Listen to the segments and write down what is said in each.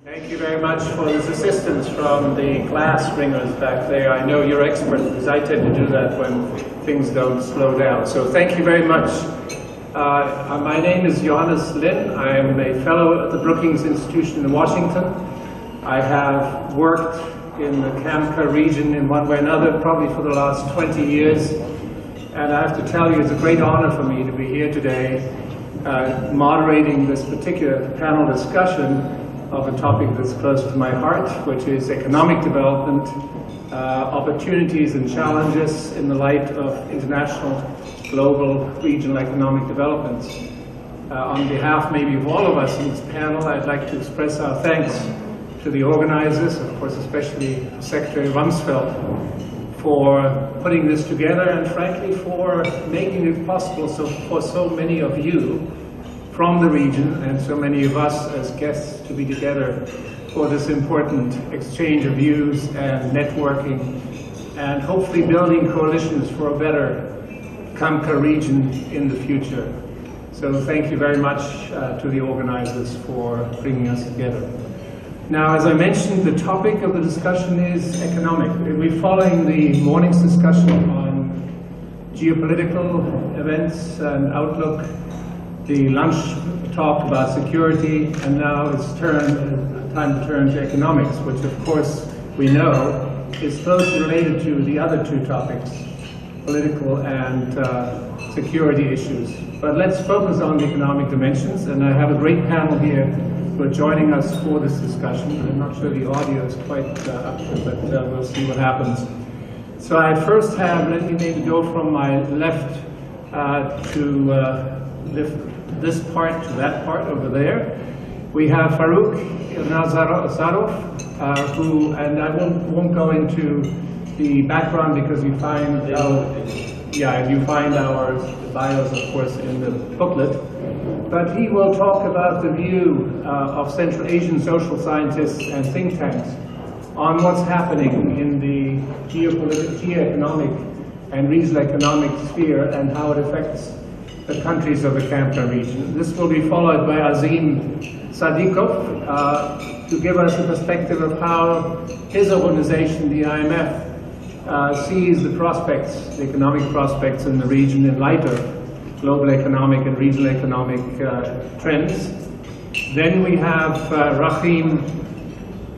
Thank you very much for this assistance from the glass ringers back there. I know you're expert because I tend to do that when things don't slow down. So thank you very much. My name is Johannes Linn. I am a fellow at the Brookings Institution in Washington. I have worked in the CAMCA region in one way or another probably for the last 20 years. And I have to tell you, it's a great honor for me to be here today moderating this particular panel discussion of a topic that's close to my heart, which is economic development, opportunities and challenges in the light of international, global, regional economic developments. On behalf maybe of all of us in this panel, I'd like to express our thanks to the organizers, of course especially Secretary Rumsfeld, for putting this together and frankly for making it possible for so many of you from the region and so many of us as guests to be together for this important exchange of views and networking and hopefully building coalitions for a better CAMCA region in the future. So thank you very much to the organizers for bringing us together. Now, as I mentioned, the topic of the discussion is economic. We're following the morning's discussion on geopolitical events and outlook, the lunch talk about security, and now it's time to turn to economics, which of course we know is closely related to the other two topics, political and security issues. But let's focus on the economic dimensions, and I have a great panel here who are joining us for this discussion. I'm not sure the audio is quite up to it, but we'll see what happens. So I first have, let me maybe go from my left to this part to that part over there. We have Farrukh Irnazarov, who, and I won't go into the background because you find our bios, of course, in the booklet. But he will talk about the view of Central Asian social scientists and think tanks on what's happening in the geo-economic and regional economic sphere and how it affects the countries of the CAMCA region. This will be followed by Azim Sadikov to give us a perspective of how his organization, the IMF, sees the prospects, the economic prospects in the region in light of global economic and regional economic trends. Then we have Rakhim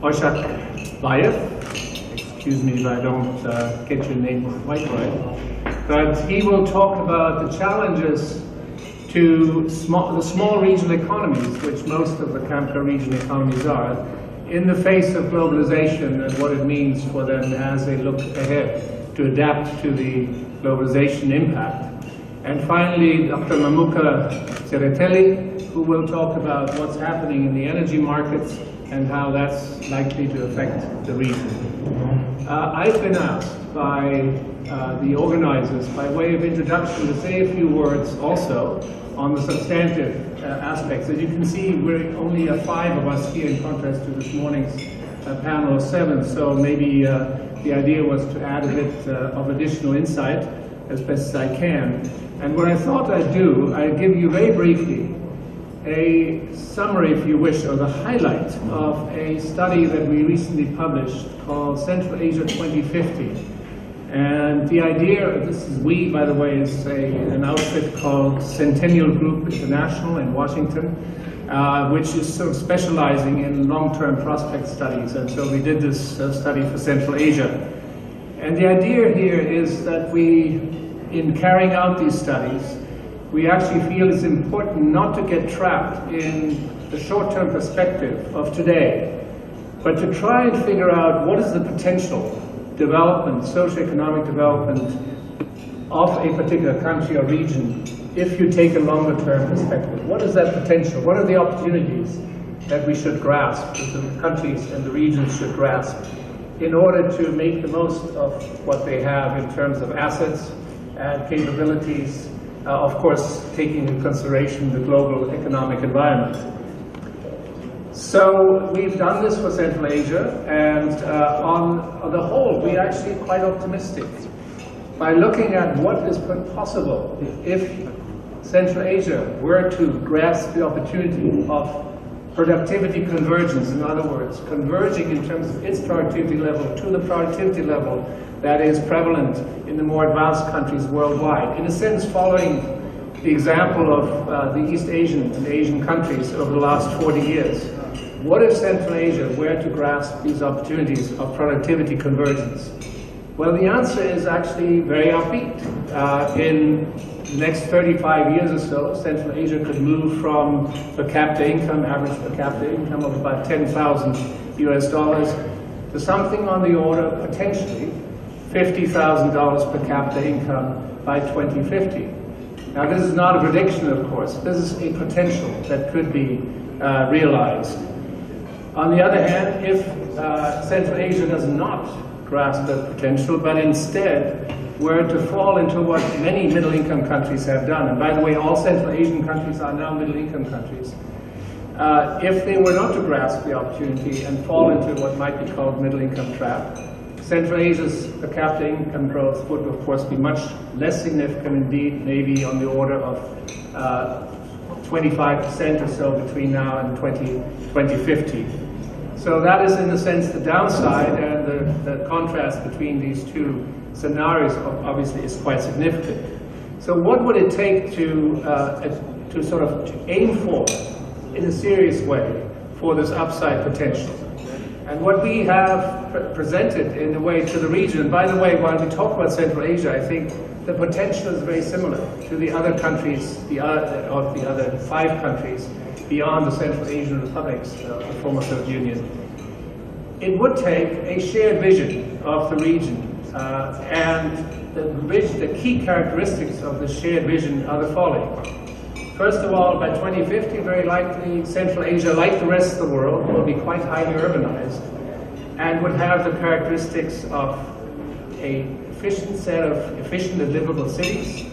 Oshakbayev. Excuse me if I don't get your name quite right. But he will talk about the challenges to the small regional economies, which most of the CAMCA region economies are, in the face of globalization and what it means for them as they look ahead to adapt to the globalization impact. And finally, Dr. Mamuka Tsereteli, who will talk about what's happening in the energy markets and how that's likely to affect the region. I've been asked by the organizers, by way of introduction, to say a few words also on the substantive aspects. As you can see, we're only 5 of us here in contrast to this morning's panel of 7, so maybe the idea was to add a bit of additional insight as best as I can. And what I thought I'd do, I'd give you very briefly a summary, if you wish, or the highlight of a study that we recently published called Central Asia 2050. And the idea, this is we, by the way, is an outfit called Centennial Group International in Washington, which is sort of specializing in long-term prospect studies. And so we did this study for Central Asia. And the idea here is that we, in carrying out these studies, we actually feel it's important not to get trapped in the short-term perspective of today, but to try and figure out what is the potential development, socioeconomic development of a particular country or region if you take a longer-term perspective. What is that potential? What are the opportunities that we should grasp, that the countries and the regions should grasp, in order to make the most of what they have in terms of assets and capabilities, of course, taking into consideration the global economic environment. So we've done this for Central Asia, and on the whole, we're actually quite optimistic. By looking at what is possible if Central Asia were to grasp the opportunity of productivity convergence, in other words, converging in terms of its productivity level to the productivity level that is prevalent in the more advanced countries worldwide. In a sense, following the example of the East Asian and Asian countries over the last 40 years. What if Central Asia were to grasp these opportunities of productivity convergence? Well, the answer is actually very upbeat. In the next 35 years or so, Central Asia could move from per capita income, average per capita income of about $10,000 US to something on the order, potentially, $50,000 per capita income by 2050. Now, this is not a prediction, of course. This is a potential that could be realized. On the other hand, if Central Asia does not grasp that potential, but instead were to fall into what many middle-income countries have done, and by the way, all Central Asian countries are now middle-income countries, if they were not to grasp the opportunity and fall into what might be called middle-income trap, Central Asia's per capita income growth would, of course, be much less significant indeed, maybe on the order of 25% or so between now and 2050. So that is, in a sense, the downside, and the contrast between these two scenarios obviously is quite significant. So what would it take to sort of aim for, in a serious way, for this upside potential? And what we have presented in a way to the region, and by the way, while we talk about Central Asia, I think the potential is very similar to the other countries, the other 5 countries beyond the Central Asian republics of the former Soviet Union. It would take a shared vision of the region, and the key characteristics of the shared vision are the following. First of all, by 2050, very likely, Central Asia, like the rest of the world, will be quite highly urbanized and would have the characteristics of an efficient set of efficient and livable cities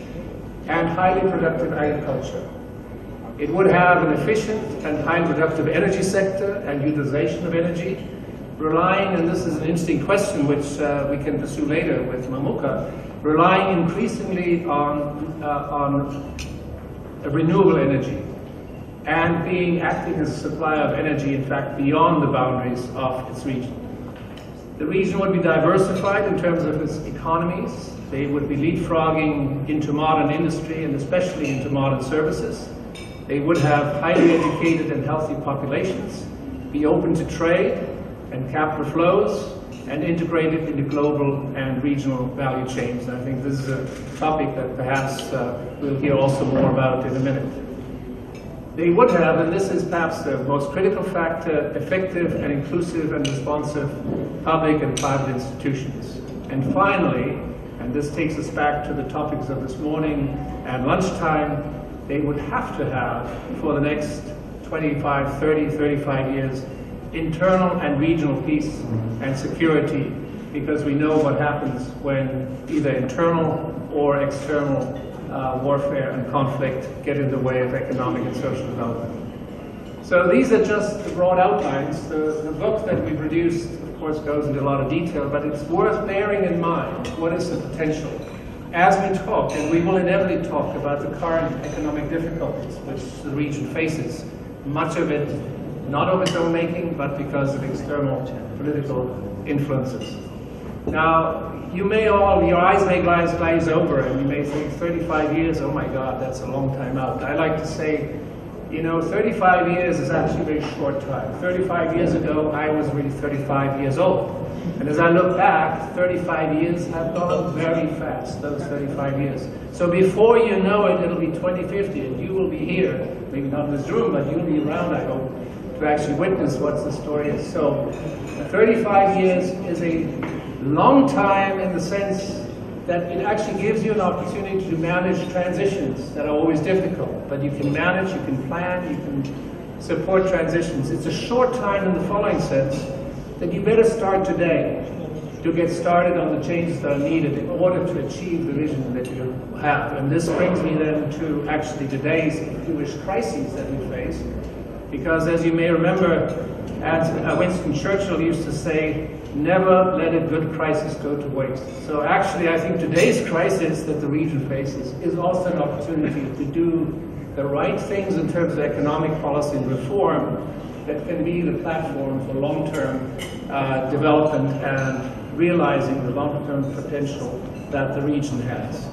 and highly productive agriculture. It would have an efficient and highly productive energy sector and utilization of energy, relying, and this is an interesting question which we can pursue later with Mamuka, relying increasingly on renewable energy, and acting as a supplier of energy, in fact, beyond the boundaries of its region. The region would be diversified in terms of its economies. They would be leapfrogging into modern industry and especially into modern services. They would have highly educated and healthy populations, be open to trade and capital flows, and integrated into global and regional value chains. And I think this is a topic that perhaps we'll hear also more about in a minute. They would have, and this is perhaps the most critical factor, effective and inclusive and responsive public and private institutions. And finally, and this takes us back to the topics of this morning and lunchtime, they would have to have, for the next 25, 30, 35 years, internal and regional peace and security, because we know what happens when either internal or external warfare and conflict get in the way of economic and social development. So these are just the broad outlines. The book that we produced, of course, goes into a lot of detail, but it's worth bearing in mind what is the potential. As we talk, and we will inevitably talk about the current economic difficulties which the region faces, much of it not of its own making, but because of external political influences. Now, you may all, your eyes may glaze over, and you may think 35 years, oh my God, that's a long time out. I like to say, you know, 35 years is actually a very short time. 35 years ago, I was really 35 years old. And as I look back, 35 years have gone very fast, those 35 years. So before you know it, it'll be 2050, and you will be here, maybe not in this room, but you'll be around, I hope, to actually witness what the story is. So 35 years is a long time in the sense that it actually gives you an opportunity to manage transitions that are always difficult. But you can manage, you can plan, you can support transitions. It's a short time in the following sense, that you better start today to get started on the changes that are needed in order to achieve the vision that you have. And this brings me then to actually today's Jewish crises that we face. Because as you may remember, as Winston Churchill used to say, never let a good crisis go to waste. So actually, I think today's crisis that the region faces is also an opportunity to do the right things in terms of economic policy and reform that can be the platform for long-term development and realizing the long-term potential that the region has.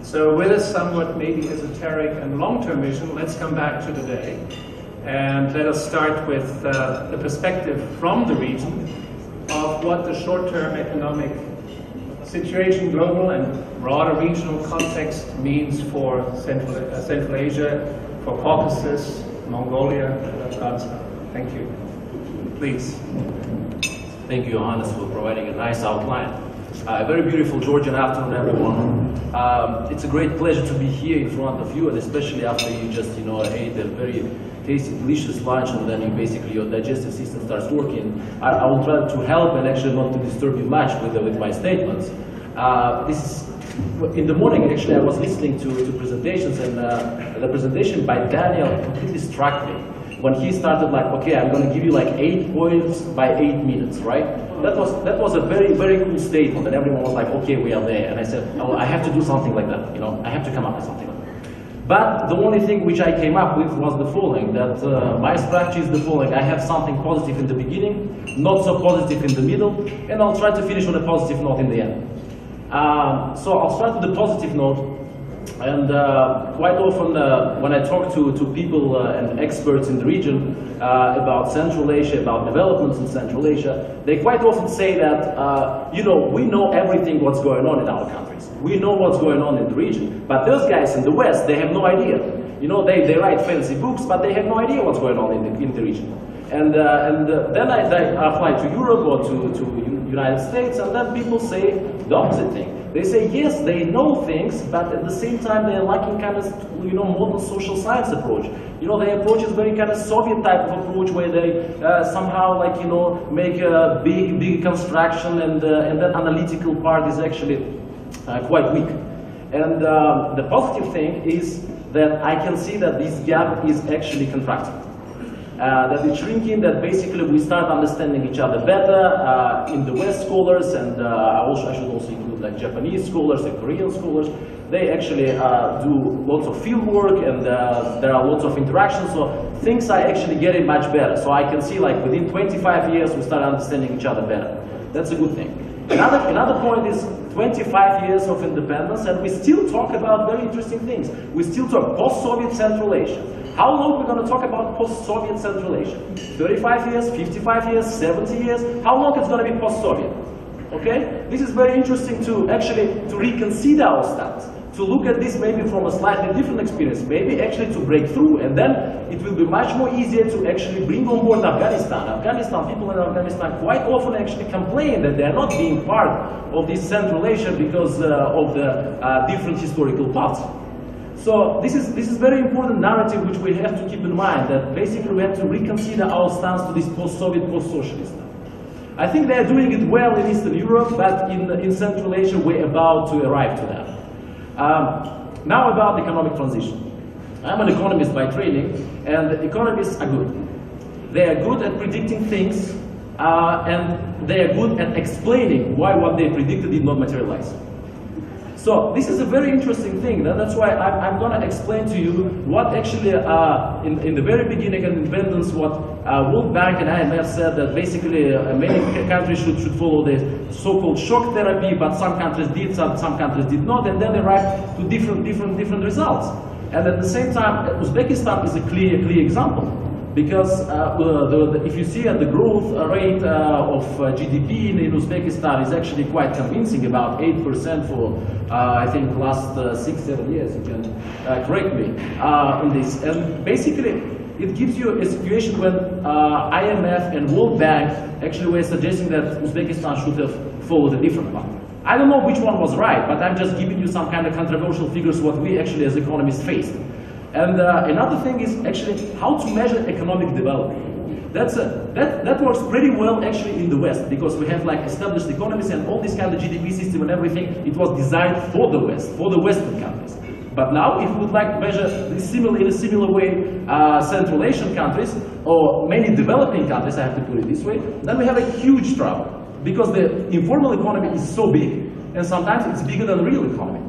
So with a somewhat maybe esoteric and long-term vision, let's come back to today. And let us start with the perspective from the region of what the short-term economic situation, global and broader regional context, means for Central Asia, for Caucasus, Mongolia, and Afghanistan. Thank you. Please. Thank you, Johannes, for providing a nice outline. Very beautiful Georgian afternoon, everyone. It's a great pleasure to be here in front of you, and especially after you just, ate a very tasty, delicious lunch, and then your digestive system starts working. I will try to help and actually not to disturb you much with my statements. In the morning, actually, I was listening to presentations, and the presentation by Daniel completely struck me. When he started okay, I'm going to give you 8 points by 8 minutes, right? That was a very, very cool statement, and everyone was like, okay, we are there. And I said, oh, I have to do something like that, I have to come up with something like that. But the only thing which I came up with was the following, that my strategy is the following. I have something positive in the beginning, not so positive in the middle, and I'll try to finish on a positive note in the end. So I'll start with the positive note. And quite often when I talk to people and experts in the region about Central Asia, about developments in Central Asia, they quite often say that, we know everything what's going on in our countries. We know what's going on in the region. But those guys in the West, they have no idea. They write fancy books, but they have no idea what's going on in the region. And then I fly to Europe or to United States, and then people say the opposite thing. They say, yes, they know things, but at the same time they're lacking kind of, modern social science approach. Their approach is very kind of Soviet type of approach, where they somehow make a big construction, and that analytical part is actually quite weak. And the positive thing is that I can see that this gap is actually contracting. That it's shrinking, that basically we start understanding each other better in the West scholars, and I should also include Japanese scholars and Korean scholars. They actually do lots of field work, and there are lots of interactions, so things are actually getting much better. So I can see within 25 years we start understanding each other better. That's a good thing. Another point is 25 years of independence, and we still talk about very interesting things. We still talk post-Soviet Central Asia. How long are we going to talk about post-Soviet Central Asia? 35 years, 55 years, 70 years? How long it's going to be post-Soviet? Okay? This is very interesting to reconsider our stance, to look at this maybe from a slightly different experience, maybe actually to break through, and then it will be much more easier to actually bring on board Afghanistan. People in Afghanistan quite often actually complain that they are not being part of this Central Asia because of the different historical paths. So this is very important narrative which we have to keep in mind, that basically we have to reconsider our stance to this post-Soviet, post-socialist. I think they are doing it well in Eastern Europe, but in Central Asia we're about to arrive to that. Now about economic transition. I'm an economist by training, and economists are good. They are good at predicting things, and they are good at explaining why what they predicted did not materialize. So this is a very interesting thing. That's why I'm going to explain to you what actually, in the very beginning of independence, what World Bank and IMF said, that basically many countries should follow the so-called shock therapy, but some countries did, some countries did not, and then they arrived to different results. And at the same time, Uzbekistan is a clear example. Because if you see the growth rate of GDP in Uzbekistan is actually quite convincing, about 8% for I think last 6-7 years. You can correct me in this. And basically, it gives you a situation when IMF and World Bank actually were suggesting that Uzbekistan should have followed a different path. I don't know which one was right, but I'm just giving you some kind of controversial figures what we actually as economists faced. And another thing is actually how to measure economic development. That works pretty well actually in the West, because we have established economies and all this kind of GDP system and everything. It was designed for the West, for the Western countries. But now, if we would like to measure this in a similar way Central Asian countries or many developing countries, I have to put it this way, then we have a huge trouble, because the informal economy is so big, and sometimes it's bigger than the real economy.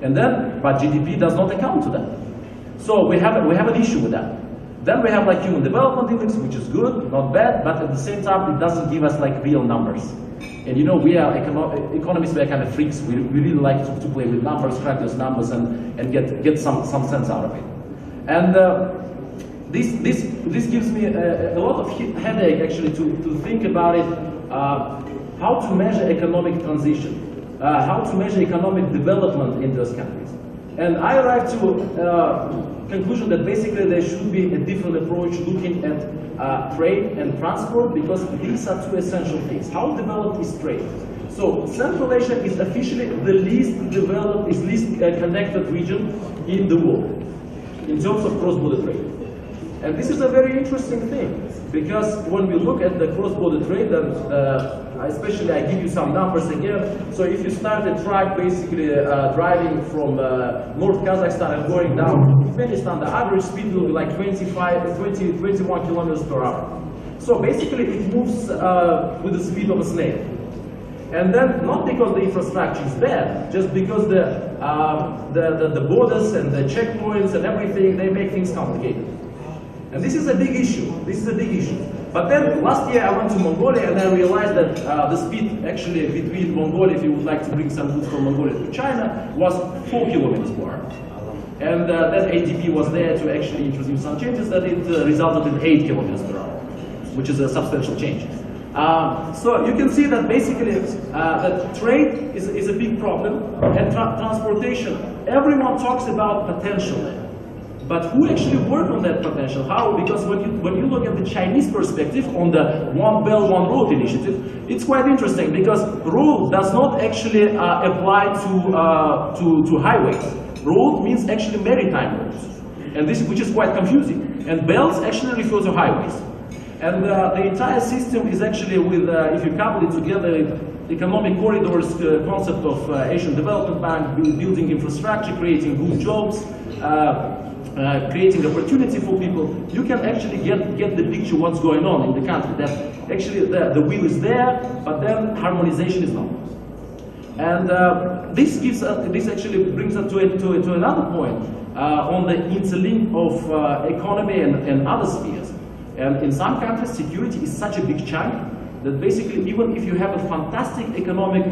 And then, but GDP does not account to that. So we have an issue with that. Then we have like human development index, which is good, not bad, but at the same time it doesn't give us like real numbers. And you know, we are economists, we are kind of freaks. We really like to play with numbers, track those numbers, and get some sense out of it. And this gives me a lot of headache actually to think about it, how to measure economic transition, how to measure economic development in those countries. And I arrived to conclusion that basically there should be a different approach looking at trade and transport, because these are two essential things. How developed is trade? So Central Asia is officially the least developed, least connected region in the world in terms of cross-border trade. And this is a very interesting thing, because when we look at the cross-border trade, and especially I give you some numbers again. So if you start a truck basically driving from North Kazakhstan and going down Uzbekistan, the average speed will be like 21 kilometers per hour. So basically it moves with the speed of a snail. And then not because the infrastructure is there, just because the borders and the checkpoints and everything, they make things complicated. And this is a big issue. This is a big issue. But then last year I went to Mongolia and I realized that the speed actually between Mongolia, if you would like to bring some goods from Mongolia to China, was 4 kilometers per hour. And then ADB was there to actually introduce some changes that it resulted in 8 kilometers per hour, which is a substantial change. So you can see that basically that trade is a big problem, and transportation, everyone talks about potential. But who actually worked on that potential? How? Because when you look at the Chinese perspective on the One Belt, One Road initiative, it's quite interesting, because road does not actually apply to highways. Road means actually maritime roads, and which is quite confusing. And belts actually refer to highways. And the entire system is actually with, if you couple it together, economic corridors concept of Asian Development Bank, building infrastructure, creating good jobs, creating opportunity for people, you can actually get the picture what's going on in the country. That actually the will is there, but then harmonization is not. And this actually brings us to another point on the interlink of economy and other spheres. And in some countries, security is such a big chunk that basically even if you have a fantastic economic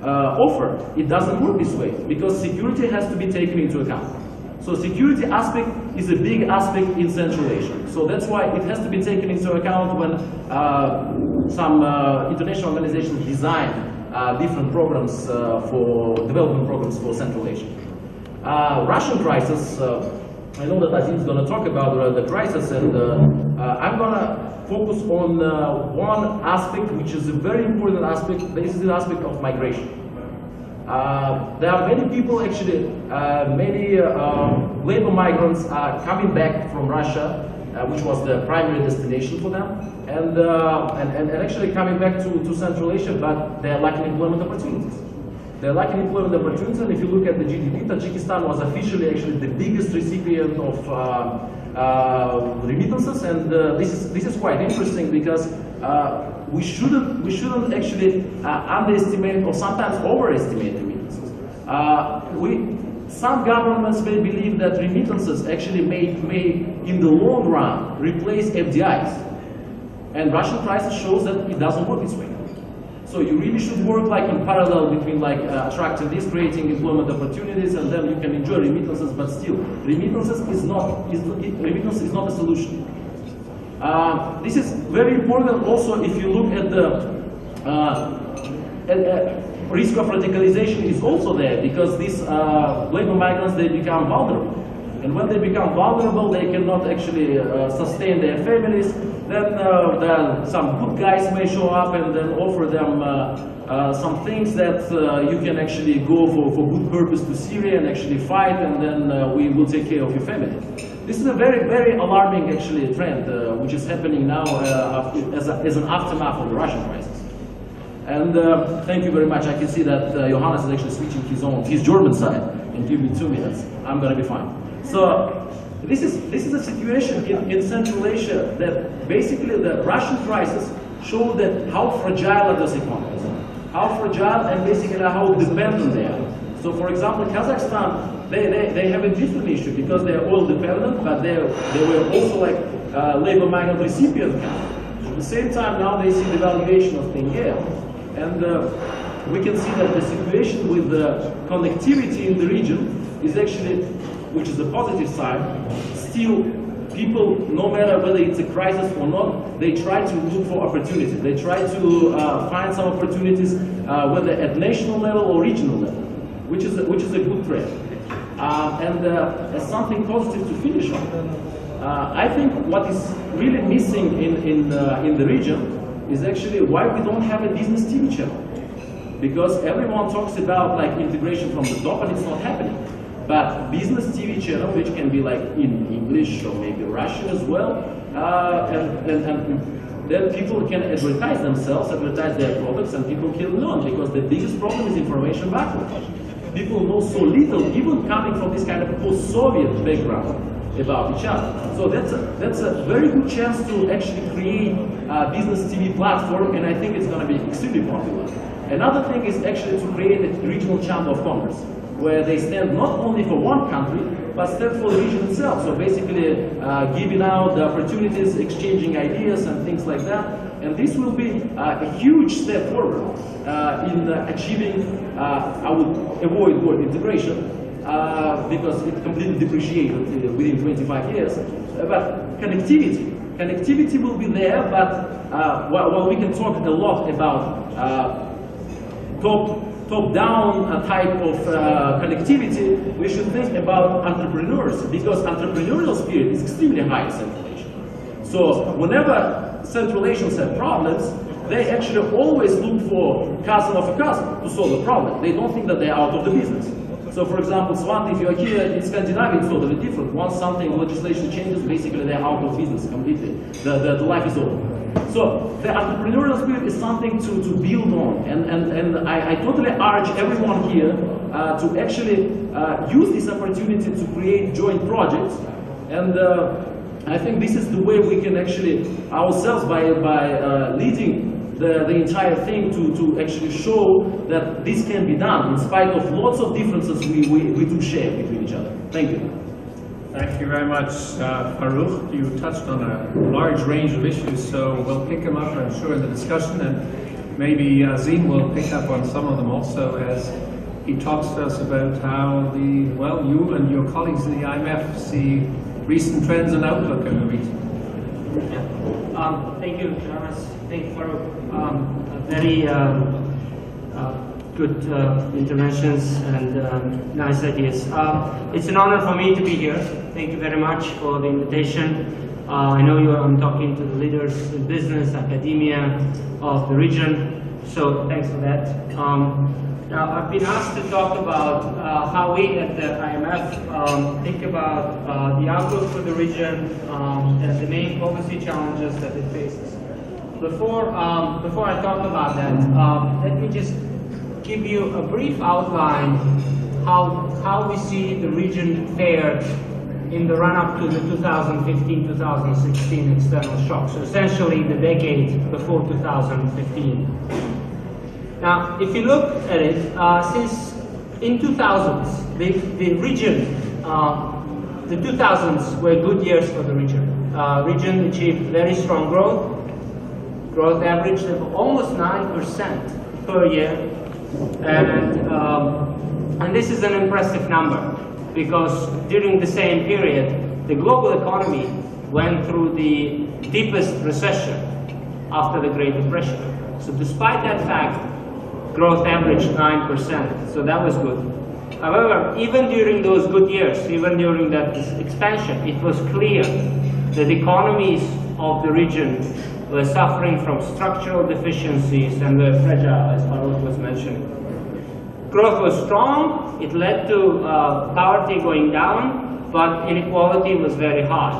offer, it doesn't work this way, because security has to be taken into account. So security aspect is a big aspect in Central Asia. So that's why it has to be taken into account when some international organizations design different programs for development programs for Central Asia. Russian crisis, I know that Azim is going to talk about the crisis, and I'm going to focus on one aspect which is a very important aspect. This is the aspect of migration. There are many people actually, many labor migrants are coming back from Russia, which was the primary destination for them, and actually coming back to Central Asia, but they are lacking employment opportunities. They're lacking employment opportunities, and if you look at the GDP, Tajikistan was officially actually the biggest recipient of remittances, and this is quite interesting, because we shouldn't actually underestimate or sometimes overestimate remittances. Some governments may believe that remittances actually may in the long run replace FDIs, and Russian crisis shows that it doesn't work this way. So you really should work like in parallel between like attracting this, creating employment opportunities, and then you can enjoy remittances. But still, remittances is not a solution. This is very important also if you look at the risk of radicalization is also there, because these labor migrants, they become vulnerable. And when they become vulnerable, they cannot actually sustain their families. Then some good guys may show up and then offer them some things that you can actually go for good purpose to Syria and actually fight, and then we will take care of your family. This is a very, very alarming actually trend which is happening now as an aftermath of the Russian crisis. And thank you very much. I can see that Johannes is actually switching his German side, and give me 2 minutes. I'm going to be fine. So this is a situation in Central Asia that basically the Russian crisis showed that how fragile are those economies, how fragile and basically how dependent they are. So for example, Kazakhstan they have a different issue because they are oil dependent, but they were also like labor migrant recipient country. At the same time, now they see the devaluation of tenge, and we can see that the situation with the connectivity in the region is actually, which is a positive side, still people, no matter whether it's a crisis or not, they try to look for opportunities. They try to find some opportunities, whether at national level or regional level, which is a good trend. And as something positive to finish on, I think what is really missing in the region is actually why we don't have a business TV channel. Because everyone talks about like integration from the top, and it's not happening. But business TV channel, which can be like in English or maybe Russian as well, and then people can advertise themselves, advertise their products, and people can learn. Because the biggest problem is information backward. People know so little, even coming from this kind of post-Soviet background, about each other. So that's a very good chance to actually create a business TV platform, and I think it's going to be extremely popular. Another thing is actually to create a regional chamber of commerce, where they stand not only for one country, but stand for the region itself. So basically giving out the opportunities, exchanging ideas and things like that. And this will be a huge step forward in achieving, I would avoid the word integration, because it completely depreciated within 25 years. But connectivity. Connectivity will be there, but while we can talk a lot about top-down type of connectivity, we should think about entrepreneurs, because entrepreneurial spirit is extremely high in Central Asia. So whenever Central Asians have problems, they actually always look for cousin of a cousin to solve the problem. They don't think that they're out of the business. So for example, Svante, if you're here in Scandinavia, it's totally different. Once something, legislation changes, basically they're out of business completely. The life is over. So the entrepreneurial spirit is something to build on, and I totally urge everyone here to actually use this opportunity to create joint projects, and I think this is the way we can actually ourselves by leading the entire thing to actually show that this can be done in spite of lots of differences we do share between each other. Thank you. Thank you very much, Farrukh. You touched on a large range of issues, so we'll pick them up, I'm sure, in the discussion, and maybe Azim will pick up on some of them also as he talks to us about how you and your colleagues in the IMF see recent trends and outlook in the region. Yeah. Thank you, Johannes. Thank you, Farrukh. Very good interventions and nice ideas. It's an honor for me to be here. Thank you very much for the invitation. I know I'm talking to the leaders in business, academia of the region, so thanks for that. Now, I've been asked to talk about how we at the IMF think about the outlook for the region and the main policy challenges that it faces. Before I talk about that, let me just give you a brief outline how we see the region fared in the run-up to the 2015-2016 external shock. So essentially the decade before 2015. Now, if you look at it, since in 2000s, the region, the 2000s were good years for the region. Region achieved very strong growth. Growth averaged of almost 9% per year. And this is an impressive number, because during the same period, the global economy went through the deepest recession after the Great Depression. So despite that fact, growth averaged 9%, so that was good. However, even during those good years, even during that expansion, it was clear that economies of the region were suffering from structural deficiencies and were fragile, as Farrukh was mentioning. Growth was strong, it led to poverty going down, but inequality was very high.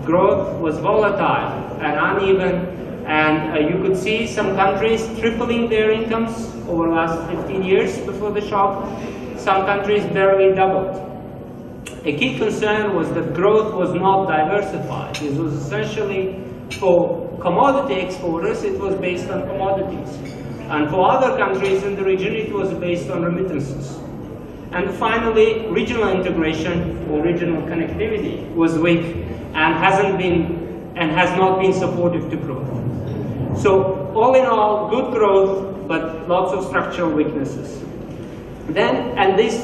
Growth was volatile and uneven, and you could see some countries tripling their incomes over the last 15 years before the shock. Some countries barely doubled. A key concern was that growth was not diversified. It was essentially, for commodity exporters, it was based on commodities. And for other countries in the region, it was based on remittances. And finally, regional integration or regional connectivity was weak and has not been supportive to growth. So all in all, good growth, but lots of structural weaknesses. And these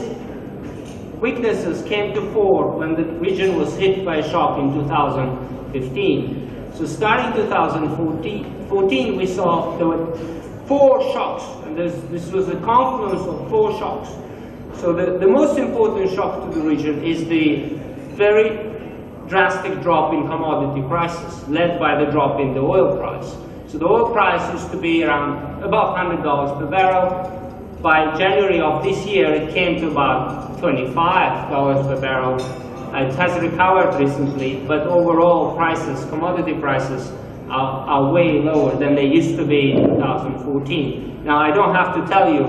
weaknesses came to fore when the region was hit by a shock in 2015. So starting 2014, we saw there were 4 shocks, and this was a confluence of 4 shocks. So the most important shock to the region is the very drastic drop in commodity prices, led by the drop in the oil price. So the oil price used to be around about $100 per barrel. By January of this year, it came to about $25 per barrel. It has recovered recently, but overall prices, commodity prices, are way lower than they used to be in 2014. Now, I don't have to tell you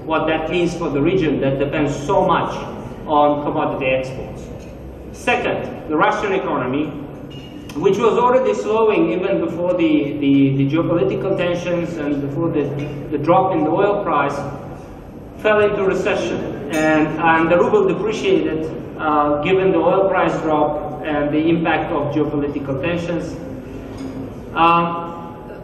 what that means for the region that depends so much on commodity exports. Second, the Russian economy, which was already slowing even before the geopolitical tensions and before the drop in the oil price, fell into recession, and the ruble depreciated given the oil price drop and the impact of geopolitical tensions.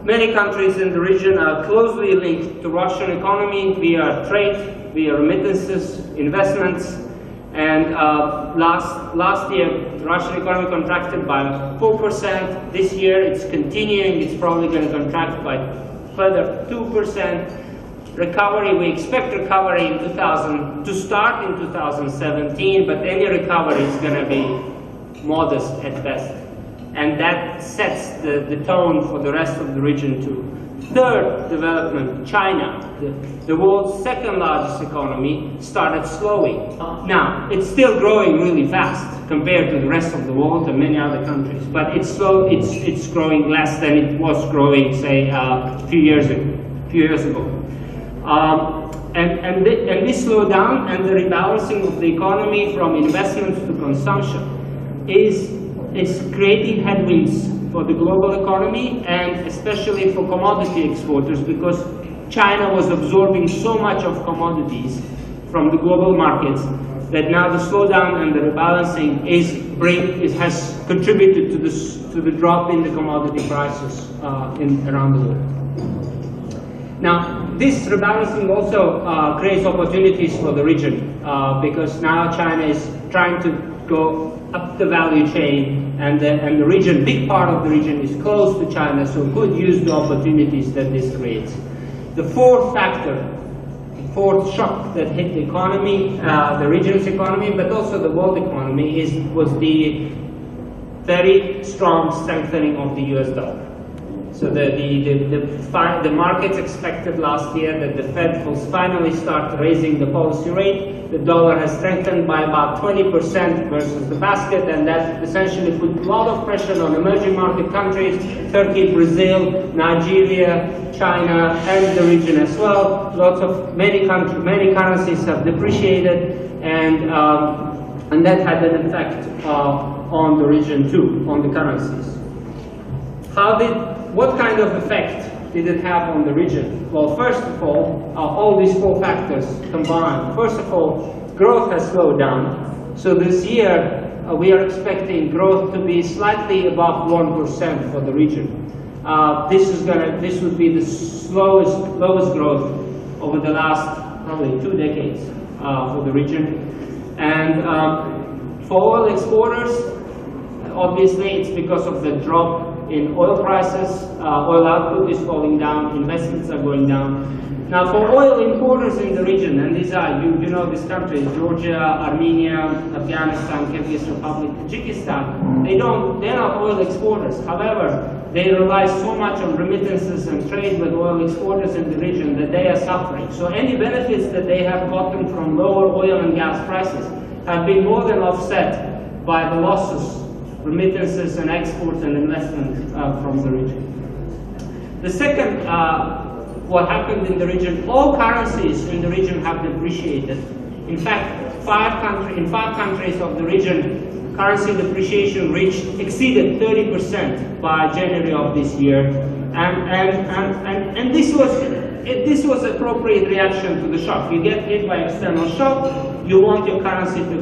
Many countries in the region are closely linked to Russian economy via trade, via remittances, investments, and last year the Russian economy contracted by 4%. This year it's continuing, it's probably going to contract by further 2%. Recovery, we expect recovery to start in 2017, but any recovery is going to be modest at best. And that sets the tone for the rest of the region too. Third development, China, the world's second largest economy, started slowing. Now, it's still growing really fast compared to the rest of the world and many other countries, but it's slow, it's growing less than it was growing, say, a few years ago. And this slowdown and the rebalancing of the economy from investments to consumption is creating headwinds for the global economy and especially for commodity exporters, because China was absorbing so much of commodities from the global markets that now the slowdown and the rebalancing has contributed to the drop in the commodity prices around the world. Now, this rebalancing also creates opportunities for the region because now China is trying to go up the value chain, and the region, big part of the region is close to China, so could use the opportunities that this creates. The fourth factor, the fourth shock that hit the economy, the region's economy, but also the world economy, was the very strong strengthening of the US dollar. So the markets expected last year that the Fed will finally start raising the policy rate. The dollar has strengthened by about 20% versus the basket, and that essentially put a lot of pressure on emerging market countries, Turkey, Brazil, Nigeria, China, and the region as well. Many currencies have depreciated, and that had an effect on the region too, on the currencies. What kind of effect did it have on the region? Well, first of all these 4 factors combined. First of all, growth has slowed down. So this year, we are expecting growth to be slightly above 1% for the region. This would be the lowest growth over the last probably 2 decades for the region. And for oil exporters, obviously it's because of the drop in oil prices. Oil output is falling down, investments are going down. Now for oil importers in the region, and these are, you know these countries, Georgia, Armenia, Afghanistan, Kyrgyz Republic, Tajikistan, they're not oil exporters. However, they rely so much on remittances and trade with oil exporters in the region that they are suffering. So any benefits that they have gotten from lower oil and gas prices have been more than offset by the losses, remittances and exports and investment from the region. The second, what happened in the region, all currencies in the region have depreciated. In fact, in 5 countries of the region, currency depreciation exceeded 30% by January of this year. And this was this was appropriate reaction to the shock. You get hit by external shock, you want your currency to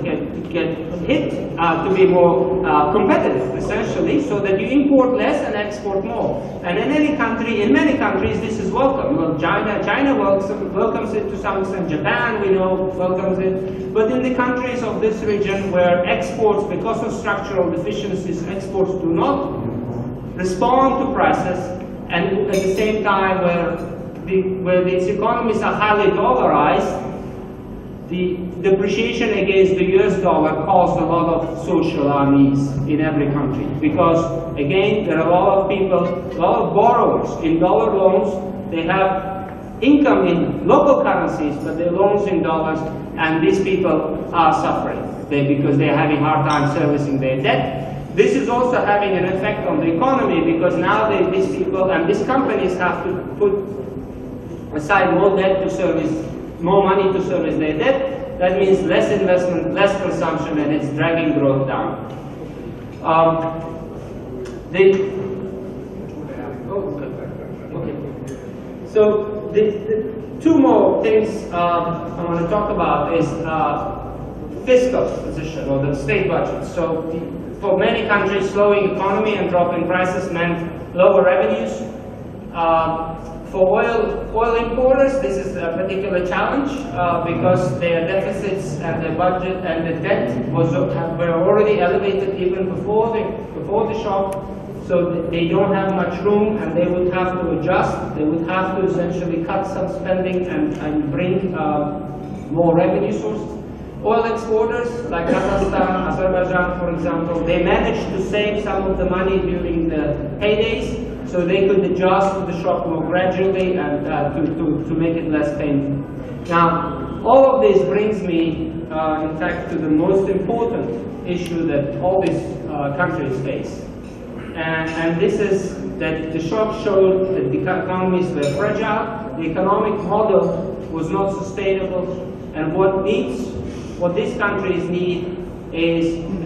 get hit, to be more competitive, essentially, so that you import less and export more. And in any country, in many countries, this is welcome. Well, China welcomes it to some extent. Japan, we know, welcomes it. But in the countries of this region where exports, because of structural deficiencies, exports do not respond to prices, and at the same time where these economies are highly dollarized, the depreciation against the US dollar caused a lot of social unease in every country. Because, again, there are a lot of people, a lot of borrowers in dollar loans. They have income in local currencies, but their loans in dollars, and these people are suffering because they're having a hard time servicing their debt. This is also having an effect on the economy, because now these people and these companies have to put aside more debt to service, more money to service their debt. That means less investment, less consumption, and it's dragging growth down. So the two more things I want to talk about is fiscal position, or the state budget. So for many countries, slowing economy and dropping prices meant lower revenues. For oil importers, this is a particular challenge because their deficits and their budget and the debt were already elevated even before the shock. So they don't have much room, and they would have to adjust. They would have to essentially cut some spending and bring more revenue sources. Oil exporters like Kazakhstan, Azerbaijan, for example, they managed to save some of the money during the heydays, so they could adjust to the shock more gradually and to make it less painful. Now, all of this brings me, in fact, to the most important issue that all these countries face. And this is that the shock showed that the economies were fragile, the economic model was not sustainable, and what these countries need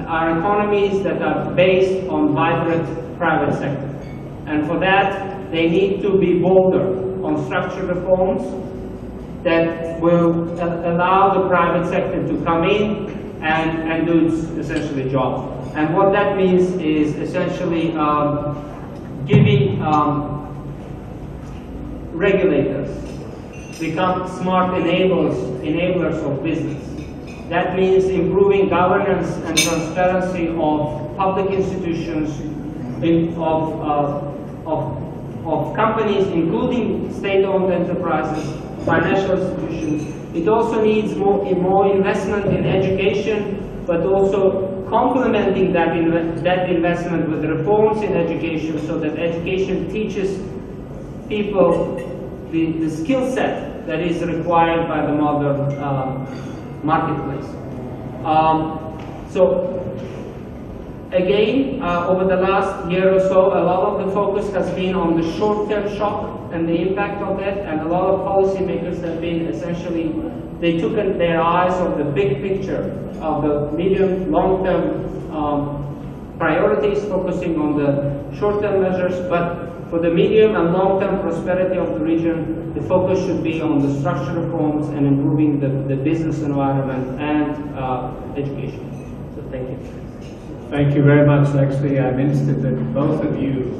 are economies that are based on vibrant private sector. And for that, they need to be bolder on structural reforms that will allow the private sector to come in and do its essentially job. And what that means is essentially giving regulators become smart enablers of business. That means improving governance and transparency of public institutions, of companies, including state-owned enterprises, financial institutions. It also needs more investment in education, but also complementing that investment with reforms in education, so that education teaches people the skill set that is required by the modern marketplace. So again, over the last year or so, a lot of the focus has been on the short-term shock and the impact of that, and a lot of policymakers have been essentially, they took their eyes off the big picture of the medium, long-term priorities, focusing on the short-term measures, but for the medium and long-term prosperity of the region, the focus should be on the structural reforms and improving the business environment and education. So thank you. Thank you very much. Actually, I'm interested that both of you,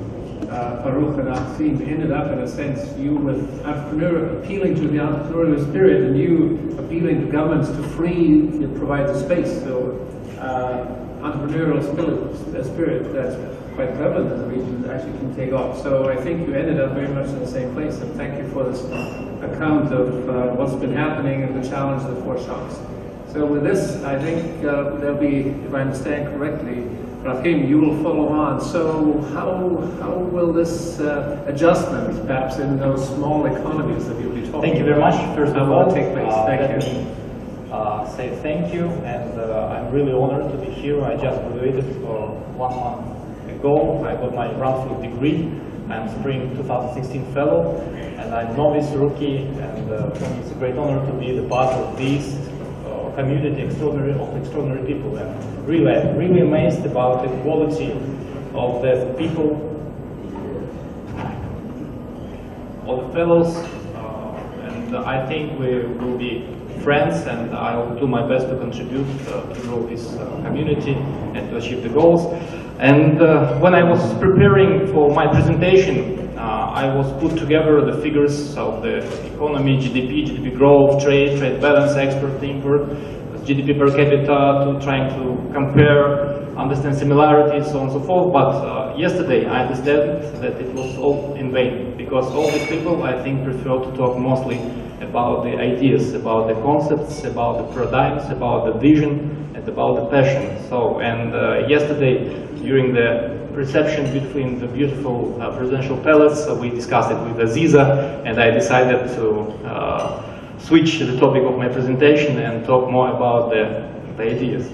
Farrukh and Azim, ended up in a sense, you with appealing to the entrepreneurial spirit, and you appealing to governments to provide the space. So entrepreneurial spirit that's quite prevalent in the region that actually can take off. So I think you ended up very much in the same place, and thank you for this account of what's been happening and the challenge of the four shocks. So with this, I think there'll be, if I understand correctly, Rakhim, you will follow on. So how will this adjustment, perhaps in those small economies that you'll be talking about? Thank you very much. First of all, take place. Thank you. Say thank you, and I'm really honored to be here. I just graduated 1 month ago. I got my Rumsfeld degree. I'm Spring 2016 Fellow, and I'm novice rookie, and for me it's a great honor to be the part of this community of extraordinary people. And really, I'm really amazed about the quality of the people, all the fellows and I think we will be friends, and I will do my best to contribute to grow this community and to achieve the goals. And when I was preparing for my presentation, I was put together the figures of the economy, GDP growth, trade balance, export, import, GDP per capita, to trying to compare, understand similarities, so on and so forth. But yesterday I understand that it was all in vain, because all these people, I think, prefer to talk mostly about the ideas, about the concepts, about the paradigms, about the vision, and about the passion. So, and yesterday, during the reception between the beautiful presidential palace, we discussed it with Aziza, and I decided to switch the topic of my presentation and talk more about the ideas.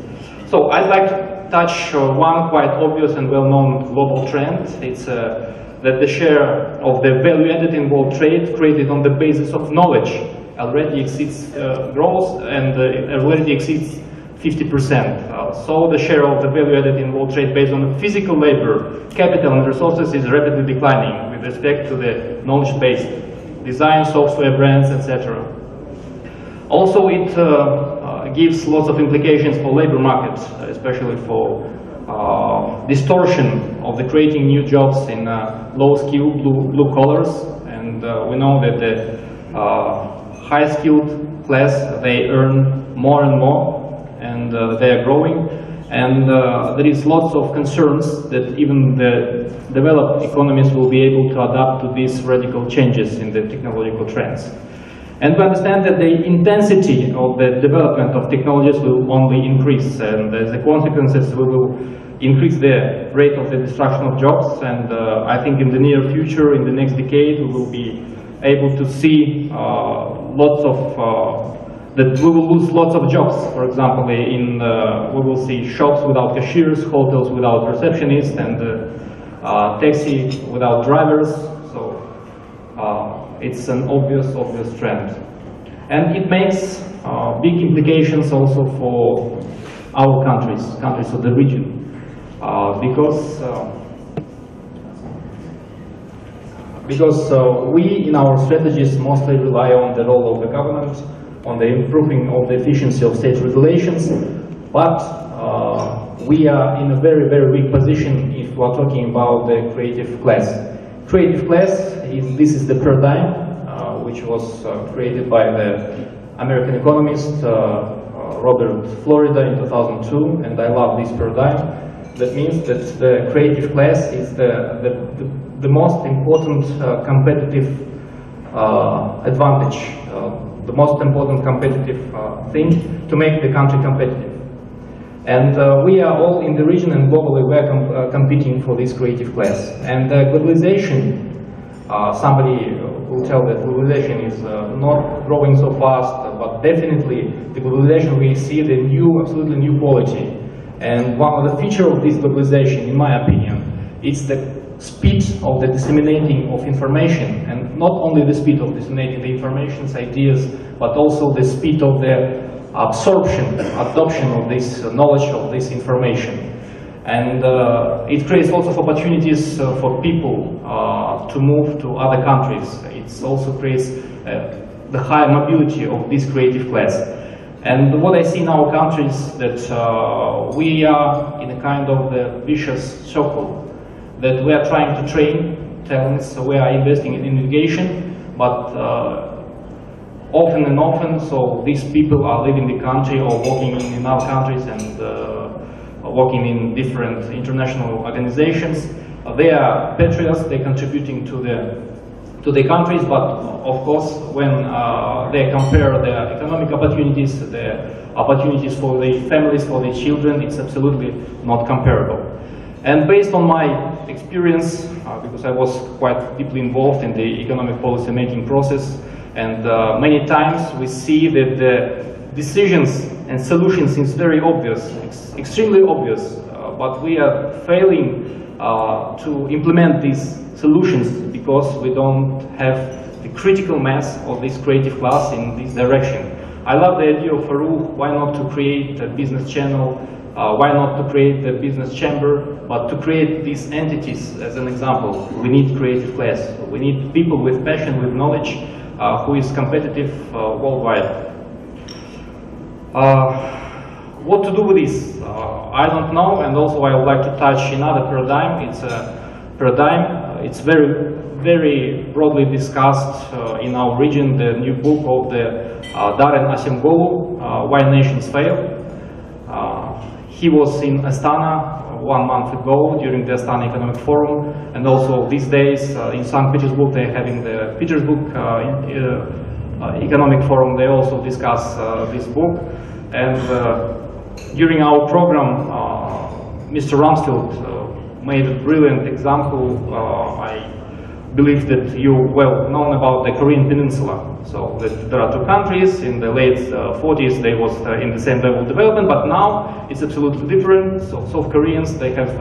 So I'd like to touch one quite obvious and well-known global trend. It's that the share of the value added in world trade created on the basis of knowledge already exceeds growth, and already exceeds 50%. So the share of the value added in world trade based on physical labor, capital and resources is rapidly declining with respect to the knowledge-based design, software, brands, etc. Also, it gives lots of implications for labor markets, especially for distortion of the creating new jobs in low-skilled blue collars. And we know that the high-skilled class, they earn more and more, and they are growing. And there is lots of concerns that even the developed economies will be able to adapt to these radical changes in the technological trends. And we understand that the intensity of the development of technologies will only increase, and as a consequences, we will increase the rate of the destruction of jobs. And I think in the near future, in the next decade, we will be able to see that we will lose lots of jobs. For example, we will see shops without cashiers, hotels without receptionists, and taxi without drivers. So it's an obvious trend. And it makes big implications also for our countries of the region. Because we in our strategies mostly rely on the role of the government, on the improving of the efficiency of state regulations, but we are in a very, very weak position if we are talking about the creative class. Creative class, this is the paradigm which was created by the American economist Robert Florida in 2002, and I love this paradigm. That means that the creative class is the most important competitive advantage, the most important competitive thing to make the country competitive. And we are all in the region and globally we are competing for this creative class. And globalization, somebody will tell that globalization is not growing so fast, but definitely the globalization we see the absolutely new quality. And one of the features of this globalization, in my opinion, is the speed of the disseminating of information, and not only the speed of disseminating the information's ideas, but also the speed of the adoption of this knowledge, of this information. And it creates lots of opportunities for people to move to other countries. It also creates the high mobility of this creative class. And what I see in our countries that we are in a kind of the vicious circle, that we are trying to train talents, so we are investing in education, but often and often, so these people are leaving the country or working in other countries and working in different international organizations. They are patriots, they're contributing to the countries, but of course when they compare their economic opportunities, the opportunities for the families, for the children, it's absolutely not comparable. And based on my experience, because I was quite deeply involved in the economic policy making process, and many times we see that the decisions and solutions seems very obvious, extremely obvious, but we are failing to implement these solutions because we don't have the critical mass of this creative class in this direction. I love the idea of Farrukh, why not to create a business channel, why not to create a business chamber, but to create these entities as an example. We need creative class, we need people with passion, with knowledge, who is competitive worldwide. What to do with this? I don't know, and also I would like to touch another paradigm. It's a paradigm, it's very broadly discussed in our region, the new book of the Darren Asimoglu, Why Nations Fail. He was in Astana 1 month ago during the Astana Economic Forum, and also these days in St. Petersburg they're having the Petersburg Economic Forum. They also discuss this book, and during our program Mr. Rumsfeld made a brilliant example. I believe that you're well known about the Korean Peninsula. So there are two countries. In the late 40s they was in the same level of development, but now it's absolutely different. So South Koreans, they have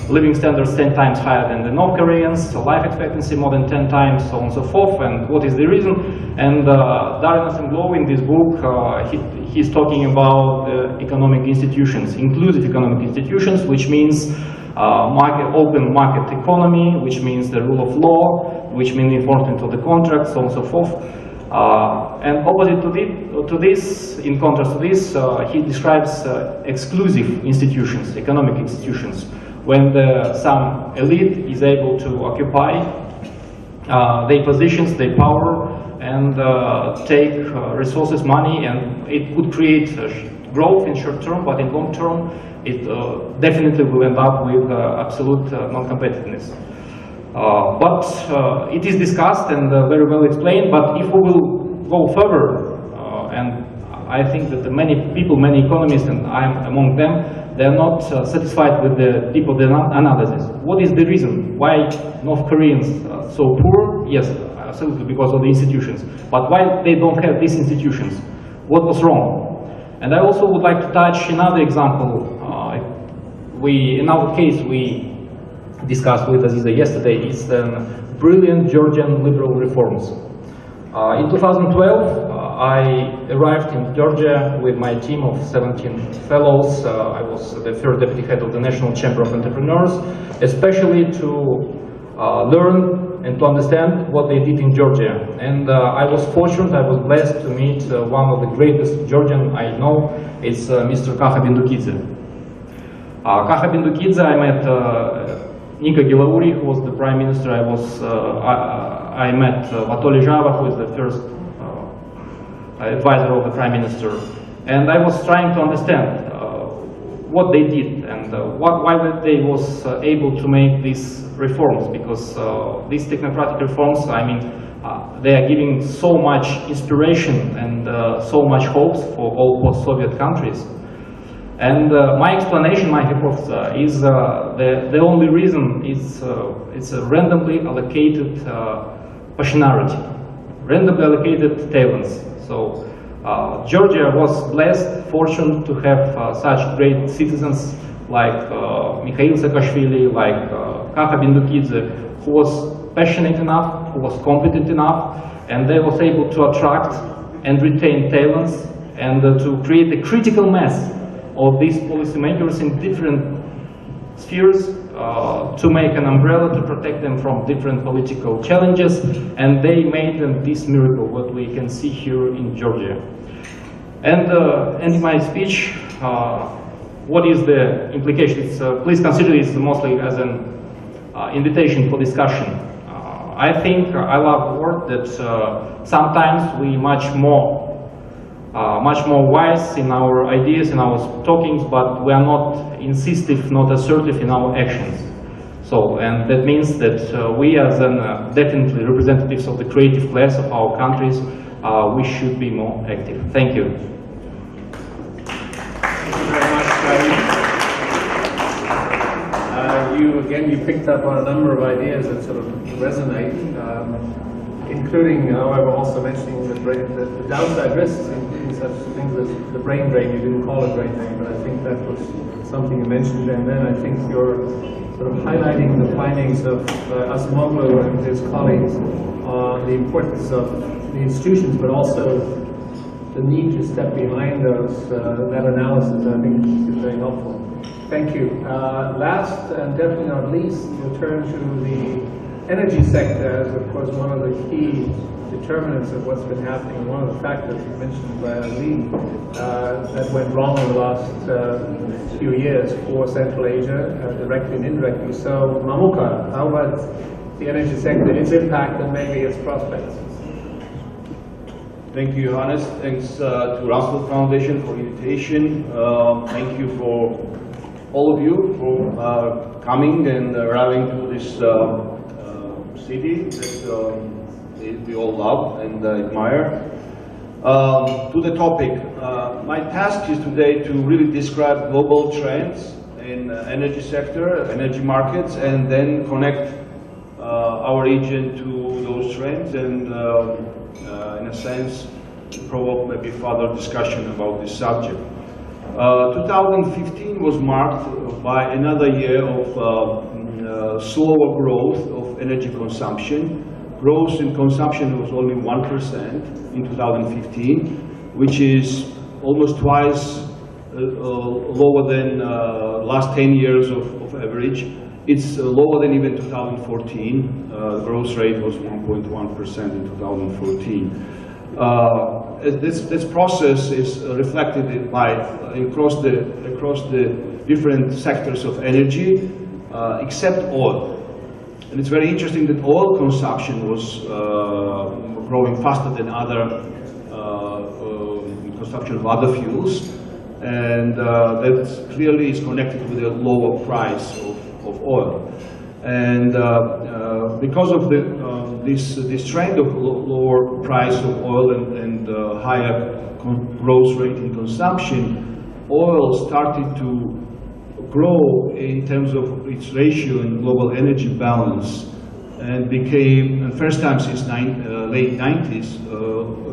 living standards 10 times higher than the North Koreans, so life expectancy more than 10 times, so on and so forth. And what is the reason? And Darren Asimoglu in this book, he's talking about economic institutions, inclusive economic institutions, which means open market economy, which means the rule of law, which means enforcement of the contract, so on and so forth. And opposite to this, in contrast to this, he describes exclusive institutions, economic institutions, when some elite is able to occupy their positions, their power, and take resources, money, and it would create growth in short term, but in long term, it definitely will end up with absolute non-competitiveness. But it is discussed and very well explained, but if we will go further, and I think that many people, many economists, and I am among them, they are not satisfied with the deeper analysis. What is the reason why North Koreans are so poor? Yes, absolutely, because of the institutions. But why they don't have these institutions? What was wrong? And I also would like to touch another example. In our case, we discussed with Aziza yesterday, is the brilliant Georgian liberal reforms. In 2012, I arrived in Georgia with my team of 17 fellows. I was the first deputy head of the National Chamber of Entrepreneurs, especially to learn and to understand what they did in Georgia. And I was fortunate, I was blessed to meet one of the greatest Georgian I know. It's Mr. Kakha Bindukidze. Kakha Bindukidze, I met Nika Gilauri, who was the prime minister. I met Vatoly Zhava, who is the first advisor of the prime minister. And I was trying to understand what they did and why they was able to make these reforms, because these technocratic reforms, I mean, they are giving so much inspiration and so much hopes for all post-Soviet countries. And my explanation, my hypothesis, is the only reason is it's a randomly allocated passionality, randomly allocated talents. So Georgia was blessed, fortunate to have such great citizens like Mikhail Saakashvili, like Kakha Bindukidze, who was passionate enough, who was competent enough, and they was able to attract and retain talents and to create a critical mass of these policymakers in different spheres to make an umbrella to protect them from different political challenges, and they made them this miracle, what we can see here in Georgia. And in my speech, what is the implication? Please consider this mostly as an invitation for discussion. I think I love the word that sometimes we much more wise in our ideas, in our talkings, but we are not insistive, not assertive in our actions. So, and that means that we as definitely representatives of the creative class of our countries, we should be more active. Thank you. Thank you very much, Rakhim. You picked up on a number of ideas that sort of resonate, including, however, also mentioning the downside risks in such things as the brain drain. You didn't call it brain drain, but I think that was something you mentioned. And then I think you're sort of highlighting the findings of Asimoglu and his colleagues on the importance of the institutions, but also the need to step behind those, that analysis. I think is very helpful. Thank you. Last and definitely not least, we'll turn to the energy sector is, of course, one of the key determinants of what's been happening, and one of the factors mentioned by Azim that went wrong in the last few years for Central Asia, directly and indirectly. So, Mamuka, how about the energy sector, its impact and maybe its prospects? Thank you, Johannes. Thanks to Rumsfeld Foundation for invitation. Thank you for all of you for coming and arriving to this city that we all love and admire. To the topic, my task is today to really describe global trends in energy sector, energy markets, and then connect our region to those trends and in a sense provoke maybe further discussion about this subject. 2015 was marked by another year of slower growth of energy consumption. Growth in consumption was only 1% in 2015, which is almost twice lower than last 10 years of average. It's lower than even 2014. The growth rate was 1.1% in 2014. This process is reflected by across the different sectors of energy, except oil. And it's very interesting that oil consumption was growing faster than other consumption of other fuels, and that clearly is connected with a lower price of oil. And because of this trend of lower price of oil and higher growth rate in consumption, oil started to grow in terms of its ratio in global energy balance, and became, the first time since late 90s,